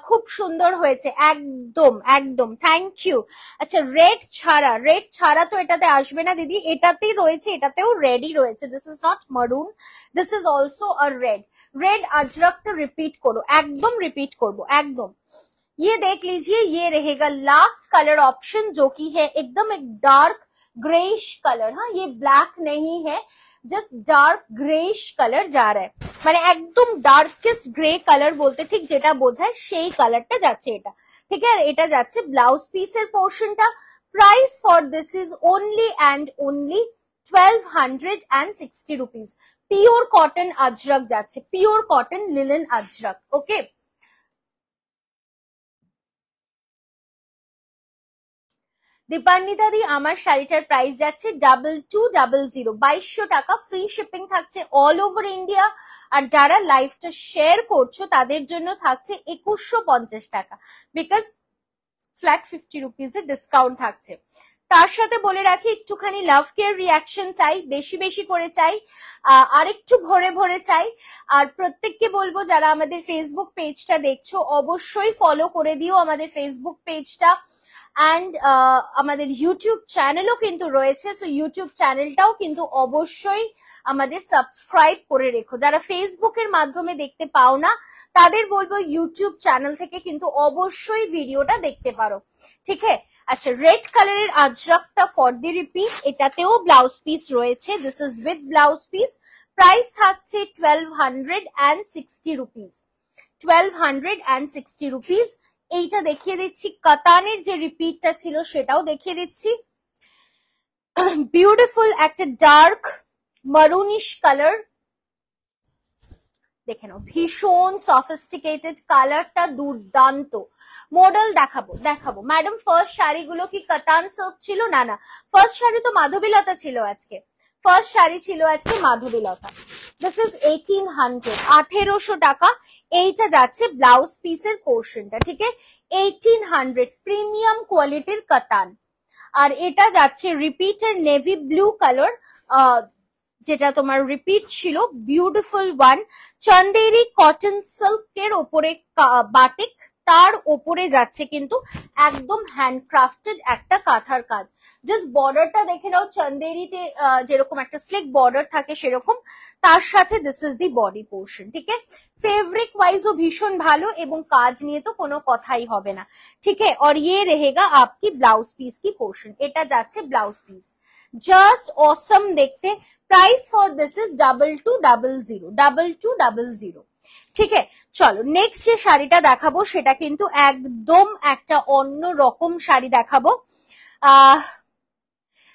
Speaker 1: খুব সুন্দর হয়েছে, একদম একদম, থ্যাংক ইউ। আচ্ছা, রেড ছাড়া তো এটাতে আসবে না দিদি, এটাতেই রয়েছে, এটাতেও রেডই রয়েছে, this is not maroon, this is also a red अजरकটা রিপিট করো, একদম রিপিট করবো একদম। ये देख लीजिए, ये रहेगा लास्ट कलर ऑप्शन जो कि है एकदम एक डार्क ग्रेइश कलर। हाँ, ये ब्लैक नहीं है, জাস্ট ডার্ক গ্রেইশ কালার যা রা মানে একদম ডার্কেস্ট গ্রে কালার বলতে ঠিক যেটা বোঝায় সেই কালারটা যাচ্ছে এটা, ঠিক আছে। এটা যাচ্ছে ব্লাউজ পিসের পোর্শনটা। Price for this is only and only 1260 rupees. Pure cotton Ajrakh যাচ্ছে, pure cotton linen Ajrakh. Okay, Dipanwita দি আমার শাড়িটার প্রাইস যাচ্ছে 2200, 2200 টাকা, ফ্রি শিপিং থাকছে অল ওভার ইন্ডিয়া। আর যারা লাইভটা শেয়ার করছো তাদের জন্য থাকছে 2150 টাকা, বিকজ ফ্ল্যাট 50 রুপিস এর ডিসকাউন্ট থাকছে। তার সাথে বলে রাখি একটুখানি লাভ কেয়ার রিয়াকশন চাই, বেশি বেশি করে চাই, আর একটু ভরে ভরে চাই। আর প্রত্যেককে বলবো যারা আমাদের ফেসবুক পেজটা দেখছো অবশ্যই ফলো করে দিও আমাদের ফেসবুক পেজটা। অ্যান্ড আমাদের ইউটিউব চ্যানেলও কিন্তু রয়েছে, সো ইউটিউব চ্যানেলটাও কিন্তু অবশ্যই আমাদের সাবস্ক্রাইব করে রেখো। যারা ফেসবুকের মাধ্যমে দেখতে পাও না তাদের বলবো ইউটিউব চ্যানেল থেকে কিন্তু অবশ্যই ভিডিওটা দেখতে পারো, ঠিক আছে। আচ্ছা, রেড কালারের আজরকটা ফর দি রিপিট, এটাতেও ব্লাউজ পিস রয়েছে, this is with blouse piece. Price থাকছে 1260 রুপিস, 1260 রুপিস। এইটা দেখিয়ে দিচ্ছি, কাতানের যে রিপিটটা ছিল সেটাও দেখিয়ে দিচ্ছি। বিউটিফুল একটা ডার্ক মারুনিশ কালার, দেখে নাও, ভীষণ সফিস্টিকেটেড কালারটা, দুর্দান্ত। মডেল দেখাবো ম্যাডাম। ফার্স্ট শাড়িগুলো কি কাতান সিল্ক ছিল? না না, ফার্স্ট শাড়ি তো মাধবীলতা ছিল আজকে, ফার্স্ট শাড়ি ছিল আজকে মাধবীলতা। দিস ইজ 1800, 1800 টাকা। এইটা যাচ্ছে ব্লাউজ পিসের পোর্শনটা, ঠিক আছে, 1800, প্রিমিয়াম কোয়ালিটির কাতান। আর এটা যাচ্ছে রিপিটের নেভি ব্লু কালার, যেটা তোমার রিপিট ছিল, বিউটিফুল ওয়ান। চন্দেরি কটন সিল্কের ওপরে বাটিক, তার ওপরে যাচ্ছে কিন্তু একদম হ্যান্ডক্রাফটেড একটা কাঁথার কাজ। জাস্ট বর্ডারটা দেখে নাও, চন্দেরিতে যেরকম একটা স্লিক বর্ডার থাকে সেরকম, তার সাথে this is the body portion, ঠিক আছে। ফেব্রিক ওয়াইজও ভীষণ ভালো এবং কাজ নিয়ে তো কোনো কথাই হবে না, ঠিক আছে। और ये रहेगा आपकी ब्लाउज पीस की पोर्शन, এটা যাচ্ছে ব্লাউজ পিস, জাস্ট অসম দেখতে। প্রাইস ফর দিস ইজ 2200, ঠিক আছে। চলো নেক্সট যে শাড়িটা দেখাবো সেটা কিন্তু একদম একটা অন্য রকম শাড়ি দেখাবো।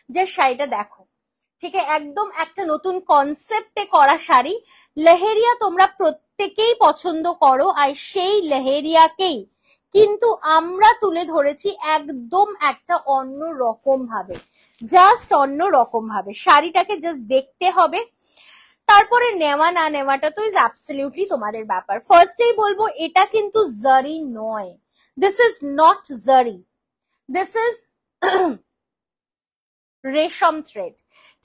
Speaker 1: যে শাড়িটা দেখো, ঠিক আছে, একদম একটা নতুন কনসেপ্টে করা শাড়ি। লেহেরিয়া তোমরা প্রত্যেকেই পছন্দ করো, আর সেই লেহেরিয়াকেই কিন্তু আমরা তুলে ধরেছি একদম একটা অন্য রকম ভাবে, জাস্ট অন্য রকম ভাবে। শাড়িটাকে জাস্ট দেখতে হবে, তারপরে নেওয়া না নেওয়াটা তো ইজ অ্যাবসলিউটলি তোমাদের ব্যাপার। ফার্স্টেই বলবো এটা কিন্তু জারি নয়, this is not zari, this is রেশম থ্রেড,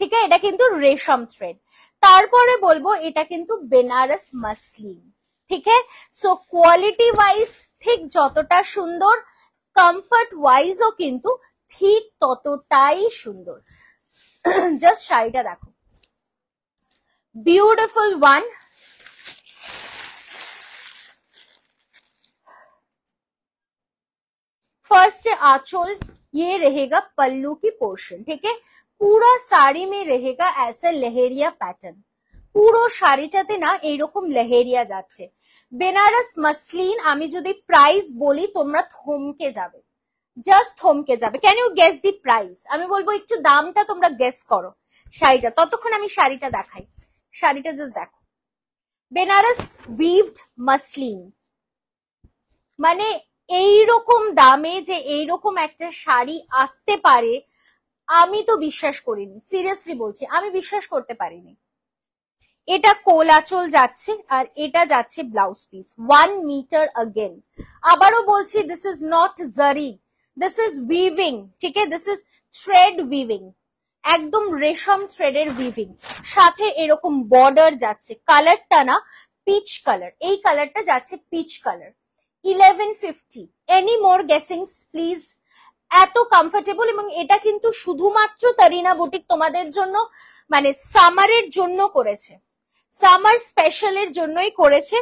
Speaker 1: ঠিক আছে, এটা কিন্তু রেশম থ্রেড। তারপরে বলবো এটা কিন্তু বেনারস মাসলিন, ঠিক আছে। সো কোয়ালিটি ওয়াইজ ঠিক যতটা সুন্দর, কমফর্ট ওয়াইজও কিন্তু ঠিক ততটাই সুন্দর। জাস্ট শাড়িটা দেখো, ब्यूटिफुल वन। फर्स्ट आंचल, ये रहेगा पल्लू की पोर्शन, ठीक है। पूरा साड़ी में रहेगा ऐसा लहेरिया पैटर्न, পুরো শাড়িটাতে না এইরকম লেহেরিয়া যাচ্ছে। বেনারস মাসলিন, আমি যদি প্রাইস বলি তোমরা থমকে যাবে, জাস্ট থমকে যাবে। Can you guess the price? আমি বলবো একটু দামটা তোমরা গেস করো শাড়িটা, ততক্ষণ আমি শাড়িটা দেখাই। শাড়িটা জাস্ট দেখো, বেনারস উইভড মাসলিন, মানে এইরকম দামে যে এইরকম একটা শাড়ি আসতে পারে আমি তো বিশ্বাস করিনি, সিরিয়াসলি বলছি, আমি বিশ্বাস করতে পারিনি। এটা কোল আঁচল যাচ্ছে আর এটা যাচ্ছে ব্লাউজ পিস, 1 মিটার अगेन। আবারও বলছি, this is not zari, this is weaving, ঠিক আছে, দিস ইজ থ্রেড উইভিং, একদম রেশম থ্রেডের উইভিং, সাথে এরকম বর্ডার যাচ্ছে। কালারটা না পিচ কালার, এই কালারটা যাচ্ছে peach colour. 1150. Any more guessings please? এত কমফোর্টেবল, এবং এটা কিন্তু শুধুমাত্র তারিনা বুটিক তোমাদের জন্য মানে সামারের জন্য করেছে, সামার স্পেশালের জন্যই করেছে।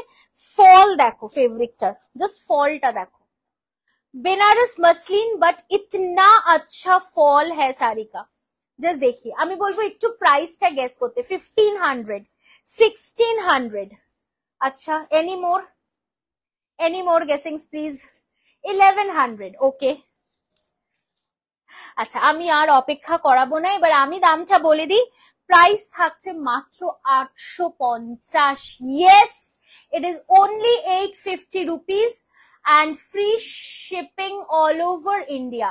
Speaker 1: ফল দেখো ফেব্রিকটার, জাস্ট ফলটা দেখো, বেনারস মসলিন বাট ইতনা আচ্ছা ফল হ্যায় সারি কা। জাস্ট দেখি, আমি বলবো একটু প্রাইসটা গেস করতে। 1500, 1600। আচ্ছা, এনি মোর গেসিংস প্লিজ? 1100। ওকে, আচ্ছা আমি আর অপেক্ষা করাবো না, এবার আমি দামটা বলে দিই। প্রাইস থাকছে মাত্র 850। Yes, it is only 850 rupees and free shipping all over India.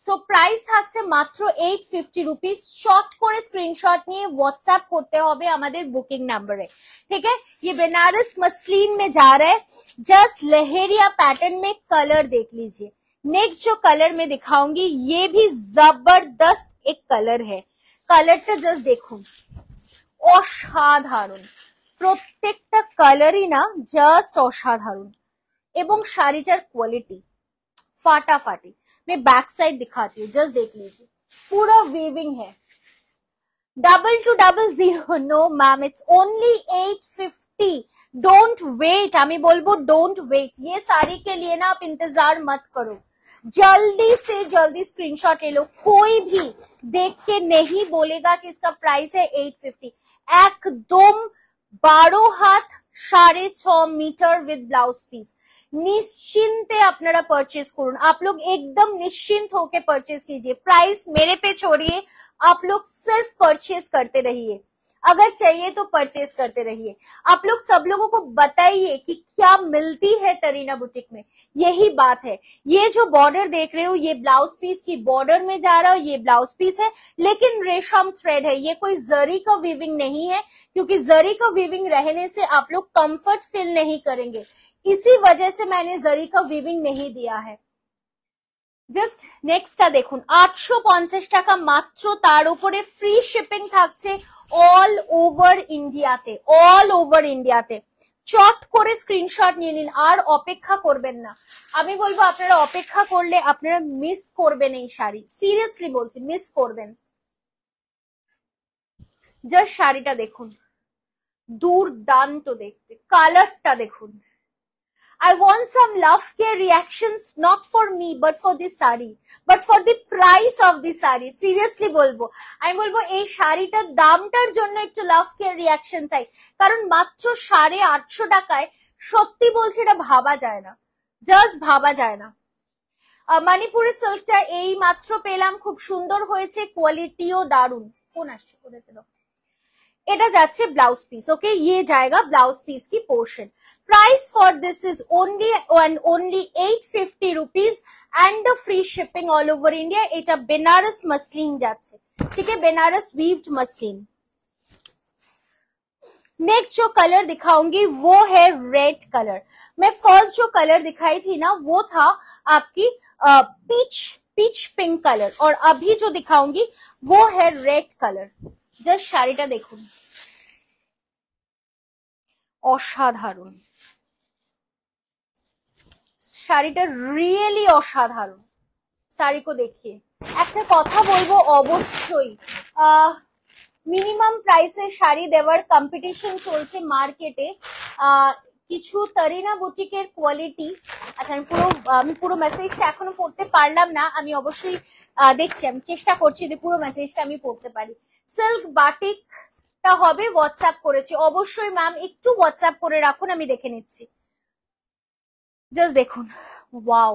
Speaker 1: So price থাকছে মাত্র 850 রুপিস। শর্ট করে স্ক্রিনশট নিয়ে व्हाट्सएप করতে হবে আমাদের বুকিং नंबरे। ठीक है, ये बनारस मसलिन में जा रहा है। जस्ट लहेरिया पैटर्न में कलर देख लीजिए। नेक्स्ट जो कलर में दिखाऊंगी ये भी जबरदस्त एक कलर है। कलरটা জাস্ট দেখুন, অসাধারণ, প্রত্যেকটা কালারই না জাস্ট অসাধারণ, এবং শাড়িটার কোয়ালিটি ফাটাফাটি। मैं बैक साइड दिखाती हूँ, जस्ट देख लीजिए, पूरा वीविंग है। 2200। No ma'am, it's only 850। Don't wait, আমি বলবো डोंट वेट। ये साड़ी के लिए ना आप इंतजार मत करो, जल्दी से जल्दी स्क्रीनशॉट ले लो। कोई भी देख के नहीं बोलेगा कि इसका प्राइस है 850। एकदम 12 हाथ 6.5 मीटर विद ब्लाउज पीस। निश्चिंते अपनारा परचेज करूँ, आप लोग एकदम निश्चिंत होके परचेज कीजिए। प्राइस मेरे पे छोड़िए, आप लोग सिर्फ परचेज करते रहिए, अगर चाहिए तो परचेज करते रहिए। आप लोग सब लोगों को बताइए कि क्या मिलती है तरीना बुटीक में, यही बात है। ये जो बॉर्डर देख रहे हो, ये ब्लाउज पीस की बॉर्डर में जा रहा है, ये ब्लाउज पीस है, लेकिन रेशम थ्रेड है, ये कोई जरी का वीविंग नहीं है, क्योंकि जरी का वीविंग रहने से आप लोग कंफर्ट फील नहीं करेंगे, इसी वजह से मैंने जरी का वीविंग नहीं दिया है। জাস্ট নেক্সটটা দেখুন, 850 টাকা মাত্র, তার উপরে ফ্রি শিপিং থাকছে অল ওভার ইন্ডিয়াতে, অল ওভার ইন্ডিয়াতে। চট করে স্ক্রিনশট নিয়ে নিন, আর অপেক্ষা করবেন না। আমি বলবো আপনারা অপেক্ষা করলে আপনারা মিস করবেন এই শাড়ি, সিরিয়াসলি বলছি মিস করবেন। জাস্ট শাড়িটা দেখুন, দুর্দান্ত দেখতে, কালারটা দেখুন। I want some love care reactions, not for me, but for this sari, but for the price of the sari. Seriously বলবো, আমি বলবো এই শাড়িটার দামটার জন্য একটু লাভ কেয়ার রিয়াকশন চাই, কারণ মাত্র 850 টাকায় সত্যি বলছি এটা ভাবা যায় না, জাস্ট ভাবা যায় না। মণিপুরের সিল্কটা এই মাত্র পেলাম, খুব সুন্দর হয়েছে, কোয়ালিটিও দারুন। ফোন আসছে, ওদেরকে দাও। এটা যাচ্ছে ব্লাউজ পিস। ওকে, ये जाएगा ब्लाउज पीस की portion. Price for this is only 850 rupees and free shipping all over India. এটা বেনারস মসলিন যাচ্ছে, ठीक है, बेनारस वीव्ड मसलिन। नेक्स्ट जो कलर दिखाऊंगी वो है रेड कलर। मैं फर्स्ट जो कलर दिखाई थी ना वो था आपकी पीच पिंक कलर, और अभी जो दिखाऊंगी वो है रेड कलर। জাস্ট শাড়িটা দেখুন, অসাধারণ শাড়িটা, রিয়েলি অসাধারণ। শাড়ি को देखिए। একটা কথা বলবো, অবশ্যই মিনিমাম প্রাইসে শাড়ি দেওয়ার কম্পিটিশন চলছে মার্কেটে। কিছু তারিনা বুটিকের কোয়ালিটি, আচ্ছা আমি পুরো মেসেজটা এখনো পড়তে পারলাম না, আমি অবশ্যই দেখছি, আমি চেষ্টা করছি যে পুরো মেসেজটা আমি পড়তে পারি। সিল্ক বাটিকটা হবে, হোয়াটসঅ্যাপ করেছি, অবশ্যই ম্যাম একটু হোয়াটসঅ্যাপ করে রাখুন, আমি দেখে নিচ্ছি। জাস্ট দেখুন, wow,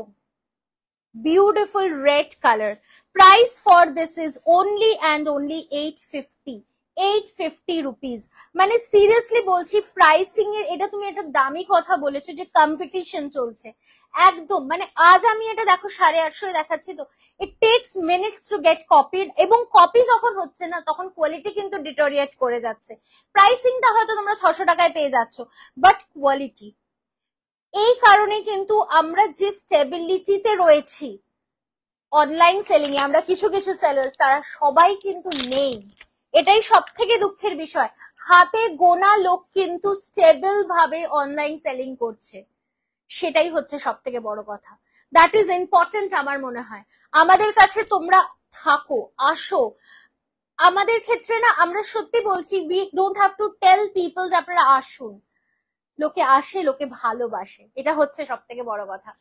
Speaker 1: beautiful red colour. Price for this is only and only 850 rupees. মানে সিরিয়াসলি বলছি, প্রাইসিং এর এটা তুমি একটা দামি কথা বলেছো যে কম্পিটিশন চলছে, একদম মানে আজ আমি এটা দেখো 850 দেখাচ্ছি, তো it takes minutes to get copied, এবং কপি যখন হচ্ছে না তখন কোয়ালিটি কিন্তু ডিটোরিয়েট করে যাচ্ছে। প্রাইসিংটা হয়তো তোমরা 600 টাকায় পেয়ে যাচ্ছ, বাট কোয়ালিটি, এই কারণে কিন্তু আমরা যে স্টেবিলিটিতে রয়েছি অনলাইন সেলিং এ, আমরা কিছু কিছু সেলার্স তারা সবাই কিন্তু নেই, এটাই সব থেকে দুঃখের বিষয়। হাতে গোনা লোক কিন্তু স্টেবল ভাবে অনলাইন সেলিং করছে, সেটাই হচ্ছে সব থেকে বড় কথা। দ্যাট ইজ ইম্পর্টেন্ট আমার মনে হয়। আমাদের কাছে তোমরা থাকো, আসো। আমাদের ক্ষেত্রে না, আমরা সত্যি বলছি, we don't have to tell people যে আপনারা আসুন। লোকে আসে, লোকে ভালোবাসে, এটা হচ্ছে সব থেকে বড় কথা।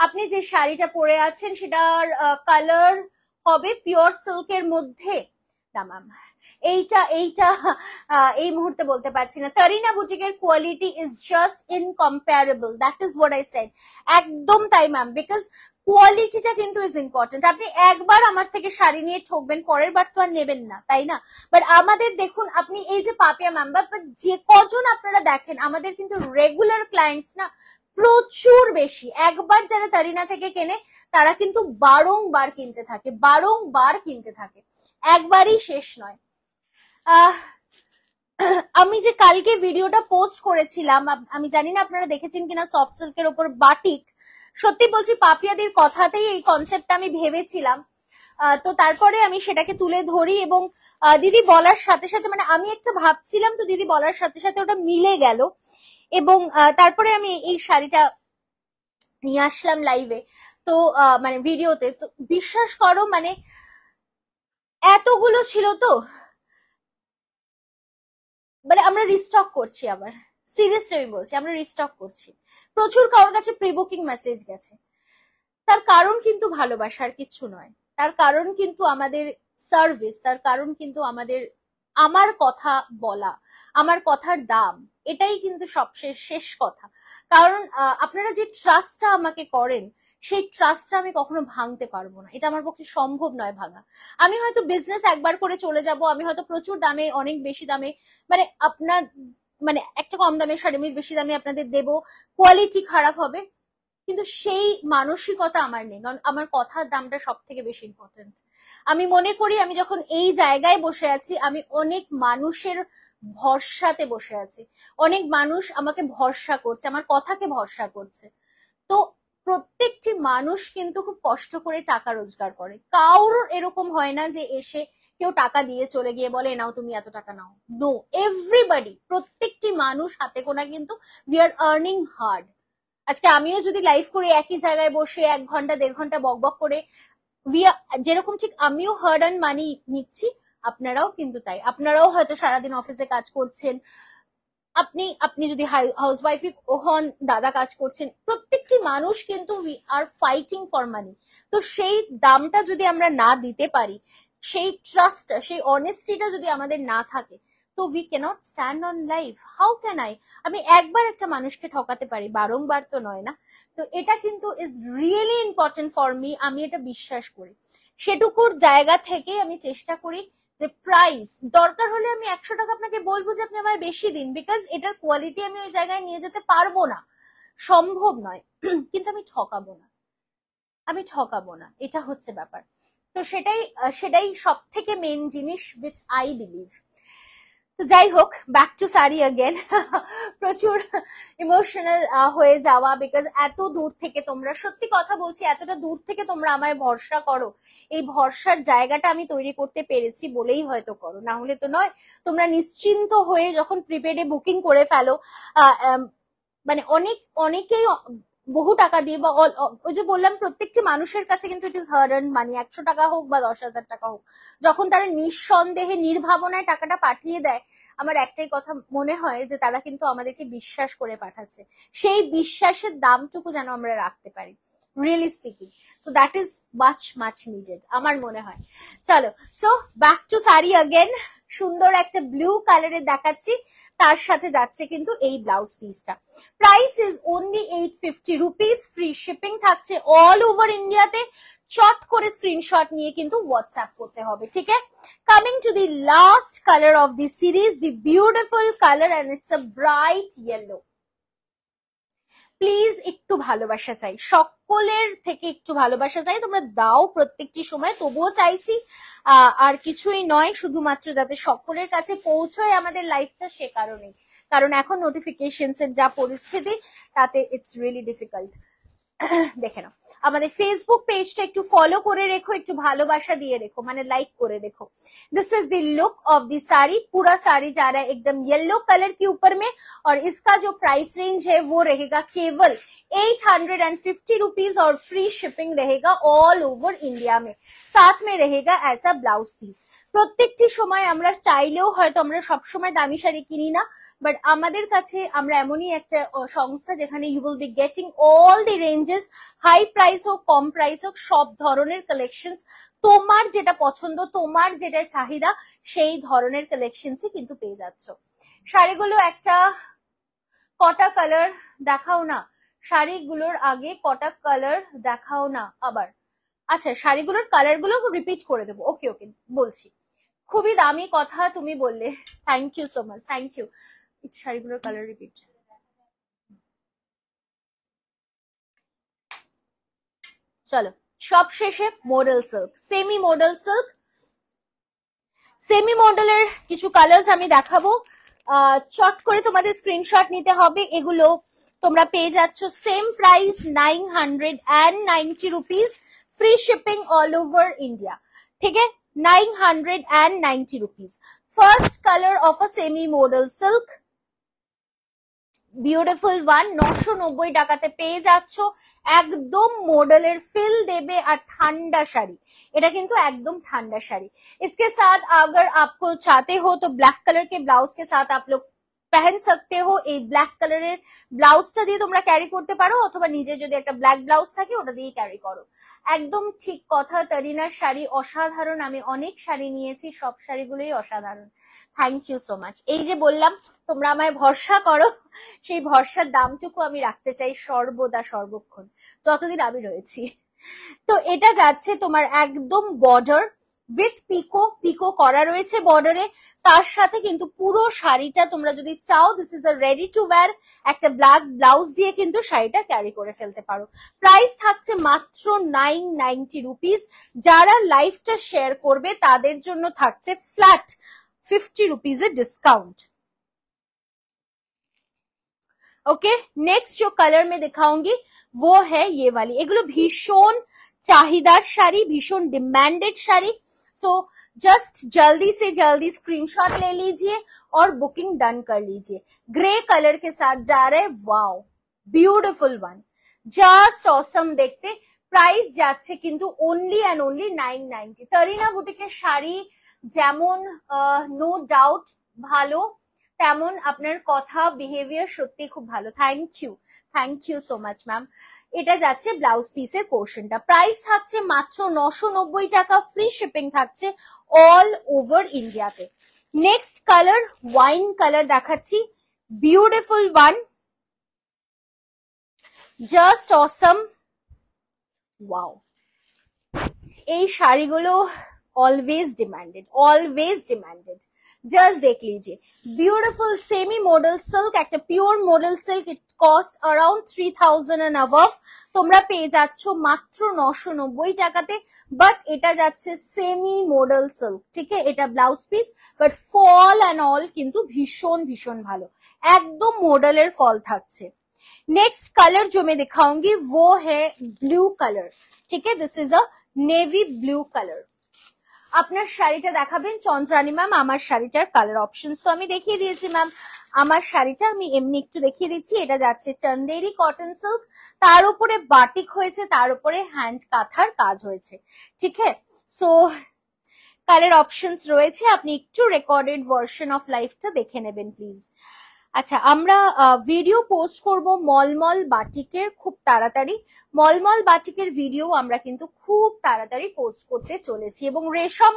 Speaker 1: আপনি যে শাড়িটা পরে আছেন সেটার কালার হবে পিওর সিল্কের মধ্যে। না ম্যাম, এইটা এইটা এই মুহূর্তে বলতে পারছি না। তারিনা বুটিকের quality is just incomparable, that is what I said. একদম তাই ম্যাম, বিকজ কোয়ালিটিটা কিন্তু ইজ ইম্পর্টেন্ট। আপনি একবার আমার থেকে শাড়ি নিয়ে ঠকবেন, পরের বার তো আর নেবেন না, তাই না? বাট আমাদের দেখুন, আপনি এই যে পাপিয়া ম্যাম বা যে কজন আপনারা দেখেন, আমাদের কিন্তু রেগুলার ক্লায়েন্টস না প্রচুর বেশি। একবার যারা তারিনা থেকে কেনে তারা কিন্তু বারংবার কিনতে থাকে, বারংবার কিনতে থাকে, একবারই শেষ নয়। আমি যে কালকে ভিডিওটা পোস্ট করেছিলাম, আমি জানি না আপনারা দেখেছেন কিনা, সফট সিল্কের উপর বাটিক, সত্যি বলছি পাপিয়াদির কথাতেই এই কনসেপ্টটা আমি ভেবেছিলাম। তো তারপরে আমি সেটাকে তুলে ধরি এবং দিদি বলার সাথে সাথে, মানে আমি একটা ভাবছিলাম তো দিদি বলার সাথে সাথে ওটা মিলে গেল, এবং তারপরে আমি এই শাড়িটা নিয়ে আসলাম লাইভে, তো মানে ভিডিওতে। তো বিশ্বাস করো, মানে এতগুলো ছিল তো, মানে আমরা রিস্টক করছি আবার, সিরিয়াসলি আমি বলছি, আমরা রিস্টক করছি। প্রচুর কারোর কাছে প্রি বুকিং মেসেজ গেছে। তার কারণ কিন্তু ভালোবাসার কিছু নয়, তার কারণ কিন্তু আমাদের সার্ভিস, তার কারণ কিন্তু আমার কথা বলা, আমার কথার দাম, এটাই কিন্তু সবশেষ শেষ কথা। কারণ আপনারা যে ট্রাস্টটা আমাকে করেন, সেই ট্রাস্টটা আমি কখনো ভাঙতে পারবো না, এটা আমার পক্ষে সম্ভব নয় ভাঙা। আমি হয়তো বিজনেস একবার করে চলে যাব, আমি হয়তো প্রচুর দামে, অনেক বেশি দামে, মানে আপনার, মানে একটা কম দামের শাড়ি আমি বেশি দামে আপনাদের দেবো, কোয়ালিটি খারাপ হবে, কিন্তু সেই মানসিকতা আমার নেই। কারণ আমার কথার দামটা সব থেকে বেশি ইম্পর্টেন্ট। আমি মনে করি আমি যখন এই জায়গায় বসে আছি, আমি অনেক মানুষের ভরসাতে বসে আছি, অনেক মানুষ আমাকে ভরসা করছে, আমার কথাকে ভরসা করছে। তো প্রত্যেকটি মানুষ কিন্তু খুব কষ্ট করে টাকা রোজগার করে, কারোর এরকম হয় না যে এসে কেউ টাকা দিয়ে চলে গিয়ে বলে নাও তুমি এত টাকা নাও। নো, এভরিবডি, প্রত্যেকটি মানুষ হাতে গোনা কিন্তু উই আর আর্নিং হার্ড। আজকে আমিও যদি লাইভ করে একই জায়গায় বসে 1 ঘন্টা 1.5 ঘন্টা বকবক করে, যেরকম ঠিক আমিও হার্ড অ্যান্ড মানি নিচ্ছি, আপনারাও কিন্তু তাই। আপনারাও হয়তো সারাদিন অফিসে কাজ করছেন, আপনি আপনি যদি হাউসওয়াইফ হন, দাদা কাজ করছেন, প্রত্যেকটি মানুষ কিন্তু we are fighting for money. তো সেই দামটা যদি আমরা না দিতে পারি, সেই ট্রাস্ট, সেই অনেস্টিটা যদি আমাদের না থাকে, তো we can't stand on life. How can I? আমি একবার একটা মানুষকে ঠকাতে পারি, বারংবার তো নয় না। তো এটা কিন্তু is really important for me, আমি এটা বিশ্বাস করি। সেটুকুর জায়গা থেকে আমি চেষ্টা করি যে প্রাইস, দরকার হলে আমি 100 টাকা আপনাকে বলবো যে আপনি আমায় বেশি দিন, বিকজ এটার কোয়ালিটি আমি ওই জায়গায় নিয়ে যেতে পারবো না, সম্ভব নয়। কিন্তু আমি ঠকাবো না, আমি ঠকাবো না, এটা হচ্ছে ব্যাপার। তো সেটাই সব থেকে মেন জিনিস, উইচ আই বিলিভ। তো যাই হোক, ব্যাক টু শাড়ি अगेन। প্রচুর ইমোশনাল হয়ে যাওয়া, বিকজ এত দূর থেকে তোমরা, সত্যি কথা বলছি, এতটা দূর থেকে তোমরা আমায় ভরসা করো, এই ভরসার জায়গাটা আমি তৈরি করতে পেরেছি বলেই হয়তো করো, না হলে তো নয়। তোমরা নিশ্চিন্ত হয়ে যখন প্রিপেডে বুকিং করে ফেলো, মানে অনেকেই বহু টাকা দিয়ে, বা ওই যে বললাম, প্রত্যেকটি মানুষের কাছে কিন্তু it is hard earn money, 100 টাকা হোক বা 10,000 টাকা হোক, যখন তারা নিঃসন্দেহে নির্ভাবনায় টাকাটা পাঠিয়ে দেয়, আমার একটাই কথা মনে হয় যে তারা কিন্তু আমাদেরকে বিশ্বাস করে পাঠাচ্ছে। সেই বিশ্বাসের দামটুকু যেন আমরা রাখতে পারি, really speaking. So that is much much needed আমার মনে হয়। চলো, so back to sari again. সুন্দর একটা ব্লু কালারের দেখাচ্ছি, তার সাথে যাচ্ছে কিন্তু এই ব্লাউজ পিসটা। Price is only 850 rupees, free shipping থাকছে অল ওভার ইন্ডিয়াতে। চট করে স্ক্রিনশট নিয়ে কিন্তু হোয়াটসঅ্যাপ করতে হবে, ঠিক আছে? Coming to the last colour of the series, the beautiful colour, and it's a bright yellow. Please একটু ভালোবাসা চাই, সকলের থেকে একটু ভালোবাসা চাই, তোমরা দাও প্রত্যেকটি সময়, তবুও চাইছি আর কিছুই নয়, শুধুমাত্র যাতে সকলের কাছে পৌঁছয় আমাদের লাইফটা, সে কারণে। কারণ এখন নোটিফিকেশনস এর যা পরিস্থিতি, তাতে ইটস রিয়েলি ডিফিকাল্ট। দেখে নাও, আমাদের ফেসবুক পেজটা একটু ফলো করে রেখো, একটু ভালোবাসা দিয়ে রেখো, মানে लाइक করে রেখो। This is the look of the sari. पूरा साड़ी जा रहा है एकदम येलो कलर के ऊपर में, और इसका जो प्राइस रेंज है वो रहेगा केवल 850 रुपीज, और फ्री शिपिंग रहेगा ऑल ओवर इंडिया में। साथ में रहेगा ऐसा ब्लाउज पीस। প্রত্যেকটি সময় আমরা চাইলেও হয়তো আমরা সব সময় দামি শাড়ি কিনি না, বাট আমাদের কাছে আমরা এমনই একটা সংস্থা যেখানে you will be getting all the ranges, high price হোক কম প্রাইস হোক সব ধরনের কালেকশনস, তোমার যেটা পছন্দ, তোমার যেটা চাহিদা সেই ধরনের কালেকশনসই কিন্তু পেয়ে যাচ্ছ। শাড়িগুলো একটা কটা কালার দেখাও না, শাড়িগুলোর আগে কটা কালার দেখাও না আবার। আচ্ছা, শাড়িগুলোর কালার গুলো রিপিট করে দেবো, ওকে ওকে বলছি। খুবই দামি কথা তুমি বললে, thank you so much, thank you. একটু শাড়িগুলোর কালার রিপিট। চলো, সব শেষে model silk, semi model silk. Semi মডেলের কিছু কালার্স আমি দেখাবো, চট করে তোমাদের স্ক্রিনশট নিতে হবে। এগুলো তোমরা পেয়ে যাচ্ছ same price 990 rupees, free shipping all over India. ठीक है, 990 rupees. First colour of a semi model silk, beautiful one, 990 টাকাতে পেয়ে যাচ্ছ। একদম মডেলের ফিল দেবে আর ঠান্ডা শাড়ি, এটা কিন্তু একদম ঠান্ডা শাড়ি। इसके साथ अगर आपको चाहते हो तो ब्लैक कलर के ब्लाउज के साथ आप लोग पहन सकते हो। এই ব্ল্যাক কালারের ব্লাউজটা দিয়ে তোমরা ক্যারি করতে পারো, অথবা নিজে যদি একটা ব্ল্যাক ব্লাউজ থাকে ওটা দিয়ে ক্যারি করো। একদম ঠিক কথা, তরিনার শাড়ি অসাধারণ। আমি অনেক শাড়ি নিয়েছি, সব শাড়িগুলোই অসাধারণ। Thank you so much. এই যে বললাম তোমরা আমায় ভরসা করো, সেই ভরসার দামটুকু আমি রাখতে চাই সর্বদা সর্বক্ষণ, যতদিন আমি রয়েছি। তো এটা যাচ্ছে তোমার একদম বর্ডার উইথ পিকো, পিকো করা রয়েছে বর্ডারে। তার সাথে কিন্তু পুরো শাড়িটা তোমরা যদি চাও, this is a ready to wire, একটা ব্ল্যাক ব্লাউজ দিয়ে কিন্তু শাড়িটা ক্যারি করে ফেলতে পারো। প্রাইস থাকছে মাত্র 990 রুপিস। যারা লাইভটা শেয়ার করবে তাদের জন্য থাকছে flat 50 rupees discount. Okay, next जो कलर में दिखाऊंगी वो है ये वाली। এগুলো ভীষণ চাহিদার শাড়ি, ভীষণ ডিমান্ডেড শাড়ি। सो जस्ट जल्दी से जल्दी स्क्रीनशॉट ले लीजिए और बुकिंग डन कर लीजिए। ग्रे कलर के साथ जा रहे, wow beautiful one, just awesome देखते। प्राइस যাচ্ছে কিন্তু ओनली एंड ओनली 990। তরিনা বুটিকের শাড়ি যেমন নো ডাউট ভালো, তেমন আপনার কথা বিহেভিয়ার সত্যি খুব ভালো। Thank you so much ma'am. এটা যাচ্ছে ব্লাউজ পিসের পোর্শনটা। প্রাইস থাকছে মাত্র 990 টাকা, ফ্রি শিপিং থাকছে অল ওভার ইন্ডিয়াতে। নেক্সট কালার ওয়াইন কালার দেখাচ্ছি, বিউটিফুল ওয়ান, জাস্ট অসম, ওয়াও। এই শাড়িগুলো ऑलवेज डिमांडेड। जस्ट देख लीजिए, ब्यूटिफुल सेमी मॉडल सिल्क, एक pure model silk, it cost around 3000 and above. তোমরা পেয়ে যাচ্ছ মাত্র 990 টাকাতে। বাট এটা যাচ্ছে সেমি মডেল সিল্ক, ঠিক আছে। এটা blouse piece, but fall and all কিন্তু ভীষণ ভীষণ ভালো, একদম মডেলের ফল থাকছে। नेक्स्ट कलर जो मैं दिखाऊंगी वो है ब्लू कलर, ठीक है। This is a navy blue colour. আপনার শাড়িটা দেখাবেন চন্দ্রানী ম্যাম। আমার শাড়িটার কালার অপশনস তো আমি দেখিয়ে দিয়েছি ম্যাম। আমার শাড়িটা আমি এমনি একটু দেখিয়ে দিচ্ছি। এটা যাচ্ছে চন্দেরি কটন সিল্ক, তার উপরে বাটিক হয়েছে, তার উপরে হ্যান্ড কাঁথার কাজ হয়েছে, ঠিক আছে। সো কালার অপশনস রয়েছে, আপনি একটু রেকর্ডেড ভার্সন অফ লাইফটা দেখে নেবেন প্লিজ। আচ্ছা, আমরা ভিডিও পোস্ট করব মলমল বাটিকের খুব তাড়াতাড়ি। মলমল বাটিকের ভিডিও আমরা কিন্তু খুব তাড়াতাড়ি পোস্ট করতে চলেছি, এবং রেশম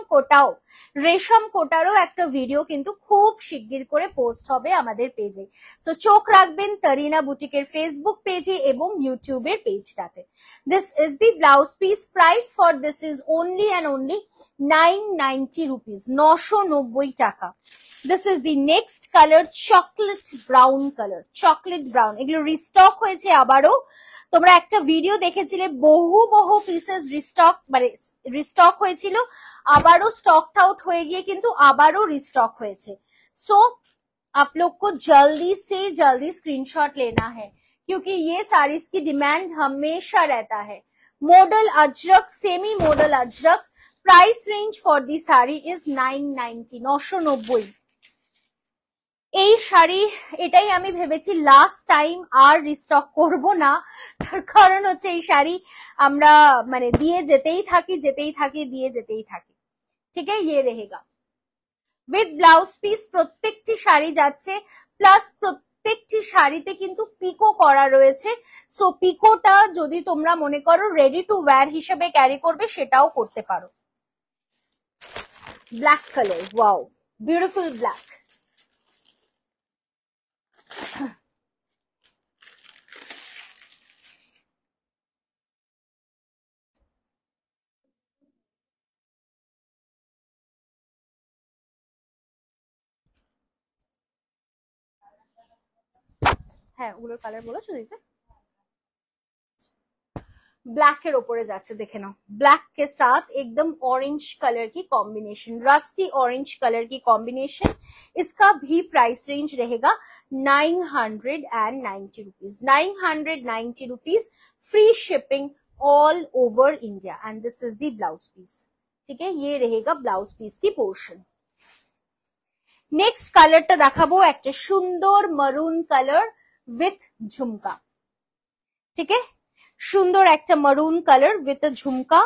Speaker 1: কোটারও একটা ভিডিও কিন্তু খুব শিগগির করে পোস্ট হবে আমাদের পেজে। সো চোখ রাখবেন তরিনা বুটিকের ফেসবুক পেজে এবং ইউটিউবের পেজটাতে। This is the blouse piece. Price for this is only and only 990 rupees, 990 টাকা। This is the next colour, chocolate brown colour, chocolate brown. এগুলো রিস্টক হয়েছে আবারও। তোমরা একটা ভিডিও দেখেছিলে, বহু পিসেস রিস্টক হয়েছিল, আবারও স্টক আউট হয়ে গিয়ে কিন্তু আবারও রিস্টক হয়েছে। सो आप लोग को जल्दी से जल्दी स्क्रीनशॉट लेना है। क्योंकि ये साड़ीज की डिमांड हमेशा रहता है। Model Ajrak, semi model Ajrak, price range for the sari is 990, 990। এই শাড়ি এটাই আমি ভেবেছি লাস্ট টাইম আর রিস্টক করব না, তার কারণ হচ্ছে এই শাড়ি আমরা মানে দিয়ে যেতেই থাকি দিয়ে যেতেই থাকি। ঠিক আছে, ये रहेगा উইথ ব্লাউজ পিস, প্রত্যেকটি শাড়ি যাচ্ছে, প্লাস প্রত্যেকটি শাড়িতে কিন্তু পিকো করা রয়েছে। সো পিকোটা যদি তোমরা মনে করো রেডি টু ওয়্যার হিসেবে ক্যারি করবে সেটাও করতে পারো। Black colour, wow beautiful black. হ্যাঁ, ওগুলোর কালার বলেছো দিতে। ब्लैक के ऊपर जाচ্ছে, देखे ना, ब्लैक के साथ एकदम ऑरेंज कलर की कॉम्बिनेशन, रस्टी ऑरेंज कलर की कॉम्बिनेशन। इसका भी प्राइस रेंज रहेगा 990 rupees, 990 rupees, free shipping all over India. And this is the blouse piece. ठीक है, ये रहेगा ब्लाउज पीस की पोर्शन। नेक्स्ट कलरটা দেখাবো একটা সুন্দর মারুন কালার উইথ ঝুমকা। ঠিক আছে, সুন্দর একটা মারুন কালার উইথ ঝুমকা।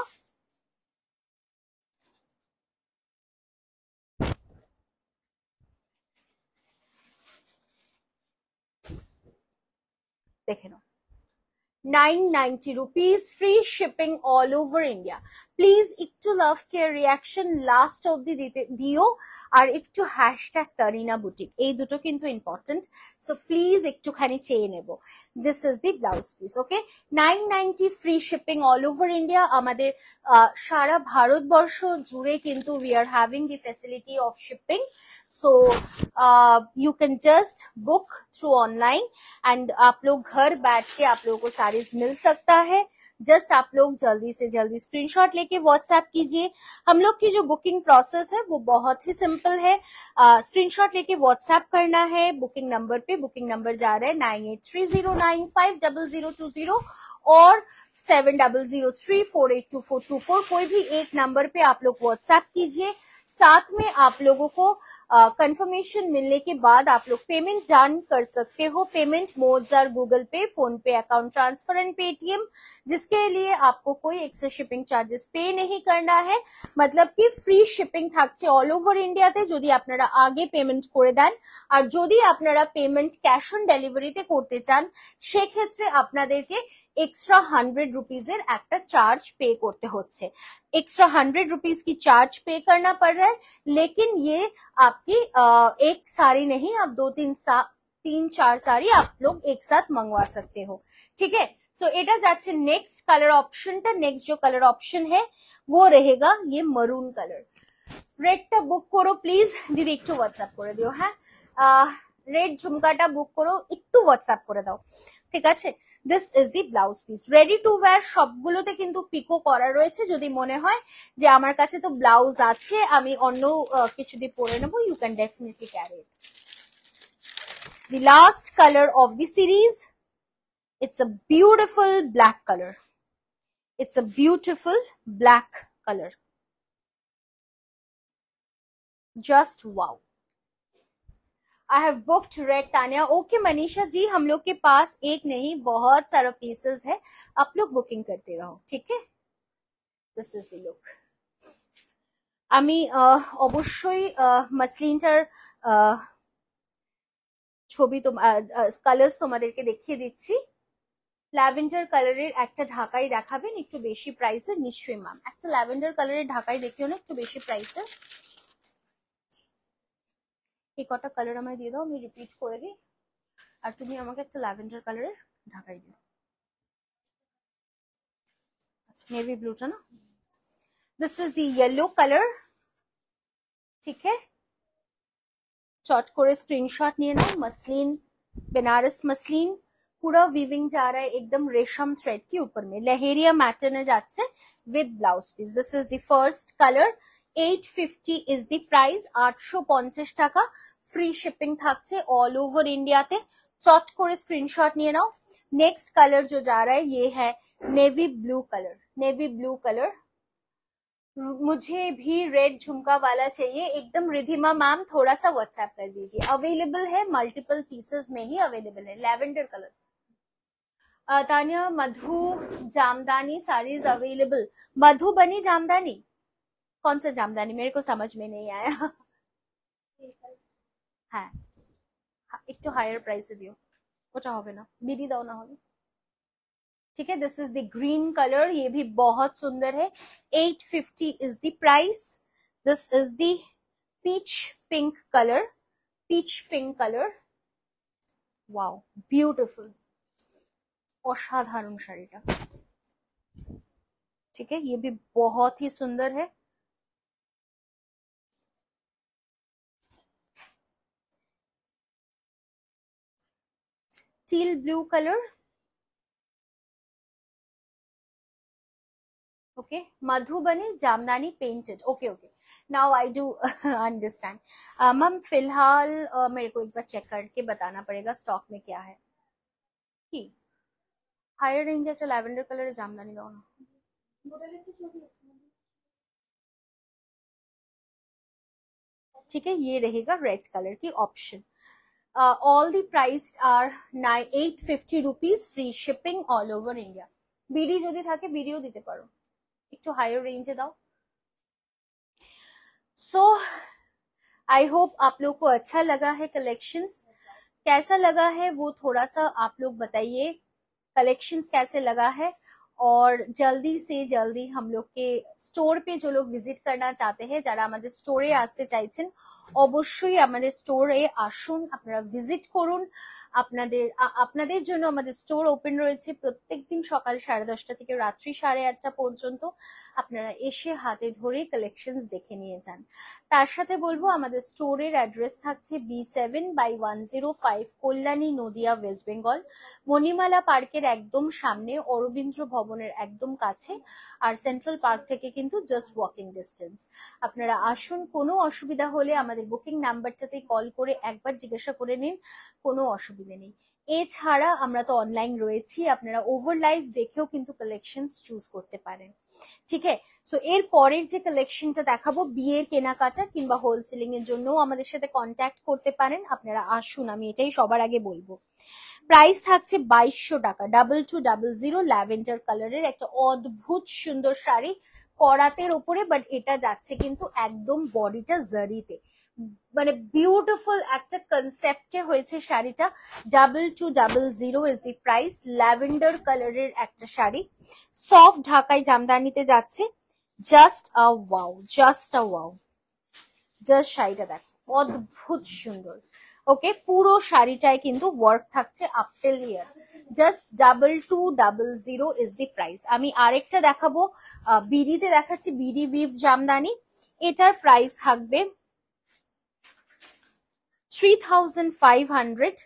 Speaker 1: দেখে নাও, 990 rupees, free shipping all over India. Please একটু লাভ কেয়ার রিয়াকশন লাস্ট অবধি দিও, আর একটু হ্যাশট্যাগ তারিনা বুটিক, এই দুটো কিন্তু ইম্পর্টেন্ট। সো প্লিজ একটুখানি চেয়ে নেব। This is the blouse piece. Okay, 990 free shipping all over India. আমাদের সারা ভারতবর্ষ জুড়ে কিন্তু we are having the facility of shipping. So you can just book through online and आप लोग घर बैठ के आप लोगों को साड़ीज मिल सकता है। जस्ट आप लोग जल्दी से जल्दी स्क्रीनशॉट लेके व्हाट्सएप कीजिए। हम लोग की जो बुकिंग प्रोसेस है वो बहुत ही सिंपल है। स्क्रीनशॉट लेके व्हाट्सएप करना है बुकिंग नंबर पे। बुकिंग नंबर जा रहा है 9830950020 और 7003482424। कोई भी एक नंबर पे आप लोग व्हाट्सएप कीजिए। साथ में आप लोगों को कंफर्मेशन मिलने के बाद आप लोग पेमेंट डन कर सकते हो। पेमेंट मोड्स आर गूगल पे, फोन पे, अकाउंट ट्रांसफर एंड पेटीएम, जिसके लिए आपको कोई एक्स्ट्रा शिपिंग चार्जेस पे नहीं करना है। मतलब कि फ्री शिपिंग থাকছে অল ওভার ইন্ডিয়াতে যদি আপনারা আগে পেমেন্ট করে দেন। আর যদি আপনারা পেমেন্ট ক্যাশ অন ডেলিভারিতে করতে চান সেক্ষেত্রে আপনাদেরকে एक्स्ट्रा 100 रुपीज একটা चार्ज पे करते होच्छे। एक्स्ट्रा 100 रुपीज की चार्ज पे करना पड़ रहा है, लेकिन ये आपकी एक साड़ी नहीं, आप 2-3-4 साड़ी आप लोग एक साथ मंगवा सकते हो। ठीक है, सो এটা যাচ্ছে नेक्स्ट कलर ऑप्शनটা। नेक्स्ट जो कलर ऑप्शन है वो रहेगा ये मरून कलर। रेडটা बुक करो प्लीज दीदी, একটু হোয়াটসঅ্যাপ করে দিও। হ্যাঁ, রেড ঝুমকাটা বুক করো, একটু হোয়াটসঅ্যাপ করে দাও। ঠিক আছে, this is the blouse piece. Ready to wire সবগুলোতে কিন্তু পিকো করা রয়েছে। যদি মনে হয় যে আমার কাছে তো ব্লাউজ আছে, আমি অন্য কিছু দিয়ে পরে নেবো, you can definitely carry it. The last colour of the series, it's a beautiful black colour. It's a beautiful black colour, just wow. I have booked red Tania. Okay Manisha ji, हम लोग के पास एक नहीं बहुत सारा पीसेस है, आप लोग बुकिंग करते रहो। ठीक है, दिस इज द लुक। আমি অবশ্যই মাসলিনটার ছবি কালার্স তোমাদেরকে দেখিয়ে দিচ্ছি। ল্যাভেন্ডার কালারের একটা ঢাকাই দেখাবেন একটু বেশি প্রাইসের, নিশ্চয়ই ম্যাম। একটা ল্যাভেন্ডার কালারের ঢাকাই দেখিও না একটু বেশি প্রাইসের। এই কটা কালার আমায় দিয়ে দাও, আমি রিপিট করে দিই, আর তুমি আমাকে একটা ল্যাভেন্ডার কালারের ঢাকাই দিও। আচ্ছা, নেভি ব্লুটা না, this is the yellow colour. ठीक है, चॉट করে स्क्रीनशॉट নিয়ে নাও। मसलिन, बनारस मसलिन, पूरा वीविंग जा रहा है एकदम रेशम थ्रेड के ऊपर में, लहेरिया मैटर्न যাচ্ছে with blouse piece. This is the first colour. 850 is the price, 850 টাকা। फ्री शिपिंग থাকছে অল ওভার ইন্ডিয়াতে। চট করে স্ক্রিনশট নিয়ে নাও। नेक्स्ट कलर जो जा रहा है ये है navy blue colour, navy blue colour. मुझे भी रेड झुमका वाला चाहिए एकदम। रिधिमा मैम थोड़ा सा व्हाट्सएप कर दीजिए, अवेलेबल है, मल्टीपल पीसेस में ही अवेलेबल है। Lavender colour. Tania Madhu Jamdani saris available. Madhubani Jamdani, कौन सा जामदानी मेरे को समझ में नहीं आया। হ্যাঁ, একটু হায়ার প্রাইসে দিও, ওটা হবে না, বিডি দাও না হলে। ठीक है, this is the green colour, ये भी बहुत सुंदर है। 850 is the price. This is the peach pink colour, peach pink colour. Wow beautiful, असाधारण শাড়িটা। ठीक है, ये भी बहुत ही सुंदर है। Teal blue colour. Okay, Madhubani jamdani painted. Okay okay, now I do understand. Ma'am फिलहाल मेरे को एक बार चेक करके बताना पड़ेगा स्टॉक में क्या है। ठीक, हायर रेंज একটা ল্যাভেন্ডার কালারের জামদানি দাও না। ठीक है, ये रहेगा रेड कलर की option. All the price are 850 rupees, free shipping all over India. বিডি যদি থাকে বিডিও দিতে পারো, একটু হায়ার রেঞ্জে দাও। सो आई होप आप लोग को अच्छा लगा है कलेक्शंस। कैसा लगा है वो थोड़ा सा आप लोग बताइए, कलेक्शंस कैसे लगा है। और जल्दी से जल्दी हम लोग के स्टोर पे जो लोग विजिट करना चाहते हैं, যারা আমাদের স্টোরে আসতে চাইছেন অবশ্যই আমাদের স্টোরে আসুন, আপনারা ভিজিট করুন। আপনাদের জন্য আমাদের স্টোর ওপেন রয়েছে প্রত্যেকদিন সকাল 10:30 থেকে রাত্রি 8:30 পর্যন্ত। আপনারা এসে হাতে ধরে কালেকশনস দেখে নিয়ে যান। তার সাথে বলবো আমাদের স্টোরের অ্যাড্রেস থাকছে B7/105 কল্যাণী নদিয়া ওয়েস্ট বেঙ্গল, মণিমালা পার্কের একদম সামনে, অরবিন্দ্র ভবনের একদম কাছে, আর সেন্ট্রাল পার্ক থেকে কিন্তু জাস্ট ওয়াকিং ডিস্টেন্স। আপনারা আসুন, কোনো অসুবিধা হলে আমাদের বুকিং নাম্বারটাতে কল করে একবার জিজ্ঞাসা করে নিন, কোনো অসুবিধা নেই। এছাড়া আমরা তো অনলাইন রয়েছি, আপনারা ওভার লাইভ দেখেও কিন্তু কালেকশনস চুজ করতে পারেন। ঠিক আছে, সো এর পরের যে কালেকশনটা দেখাবো বিয়ের কেনাকাটা কিংবা হোলসেলিং এর জন্য আমাদের সাথে কন্ট্যাক্ট করতে পারেন। আপনারা আসুন, আমি এটাই সবার আগে বলবো। প্রাইস থাকছে 2200 টাকা। 2200 ল্যাভেন্ডার কালারের একটা অদ্ভুত সুন্দর শাড়ি, করাতের ওপরে, বাট এটা যাচ্ছে কিন্তু একদম বডিটা জারিতে, মানে বিউটিফুল একটা কনসেপ্টে হয়েছে শাড়িটা। 2200 ইজ দি প্রাইস। ল্যাভেন্ডার কালারের একটা শাড়ি, সফট ঢাকাই জামদানিতে যাচ্ছে। জাস্ট আ ওয়াও, জাস্ট আ ওয়াও। জাস্ট শাড়িটা দেখো, অদ্ভুত সুন্দর। ওকে, পুরো শাড়িটায় কিন্তু ওয়ার্ক থাকছে up till here. Just 2200 is the price. আমি আরেকটা দেখাবো, বিডিতে দেখাচ্ছি, বিডি উইভ জামদানি। এটার প্রাইস থাকবে 3500।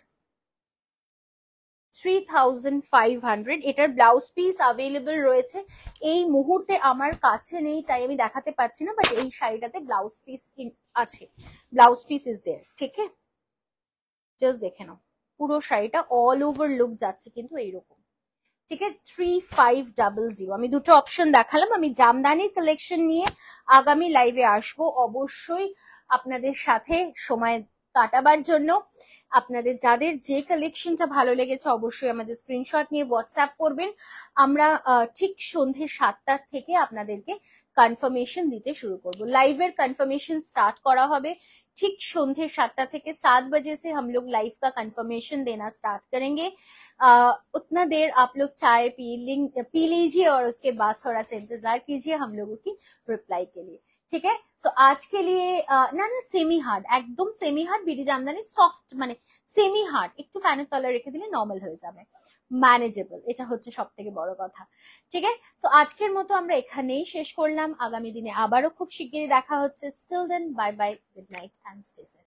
Speaker 1: 3500। এটার ব্লাউজ পিস অ্যাভেলেবল রয়েছে, এই মুহূর্তে আমার কাছে নেই তাই আমি দেখাতে পাচ্ছি না, বাট এই শাড়িটাতে ব্লাউজ পিস আছে, ব্লাউজ পিস ইজ দেয়ার। ঠিক আছে, জাস্ট দেখে নাও, পুরো শাড়িটা অল ওভার লুক যাচ্ছে কিন্তু এইরকম। ঠিক আছে, 3500। আমি দুটো অপশন দেখালাম। আমি জামদানির কালেকশন নিয়ে আগামী লাইভে আসবো অবশ্যই আপনাদের সাথে সময় কাটাবার জন্য। আপনাদের যাদের যে কালেকশনটা ভালো লেগেছে অবশ্যই আমাদের স্ক্রিনশট নিয়ে হোয়াটসঅ্যাপ করবেন। আমরা ঠিক সন্ধ্যে 7টার থেকে আপনাদেরকে কনফার্মেশন দিতে শুরু করব। लाइव कन्फर्मेशन स्टार्ट करा होबे ठीक संध्या 7टा থেকে 7 बजे से हम लोग लाइव का कन्फर्मेशन देना स्टार्ट करेंगे। उतना देर आप लोग चाय पी लीजिए और उसके बाद थोड़ा सा इंतजार कीजिए हम लोगों की रिप्लाई के लिए। ठीक है, सो आज के लिए ना सेमी हार्ड, एकदम semi hard BD Jamdani soft, মানে সেমি হার্ড, একটু ফ্যানের তলে রেখে দিলে নরমাল হয়ে যাবে, ম্যানেজেবল, এটা হচ্ছে সবথেকে বড় কথা। ঠিক আছে, সো আজকের মতো আমরা এখানেই শেষ করলাম। আগামী দিনে আবারও খুব শিগগিরই দেখা হচ্ছে। Still then bye bye, good night and stay safe.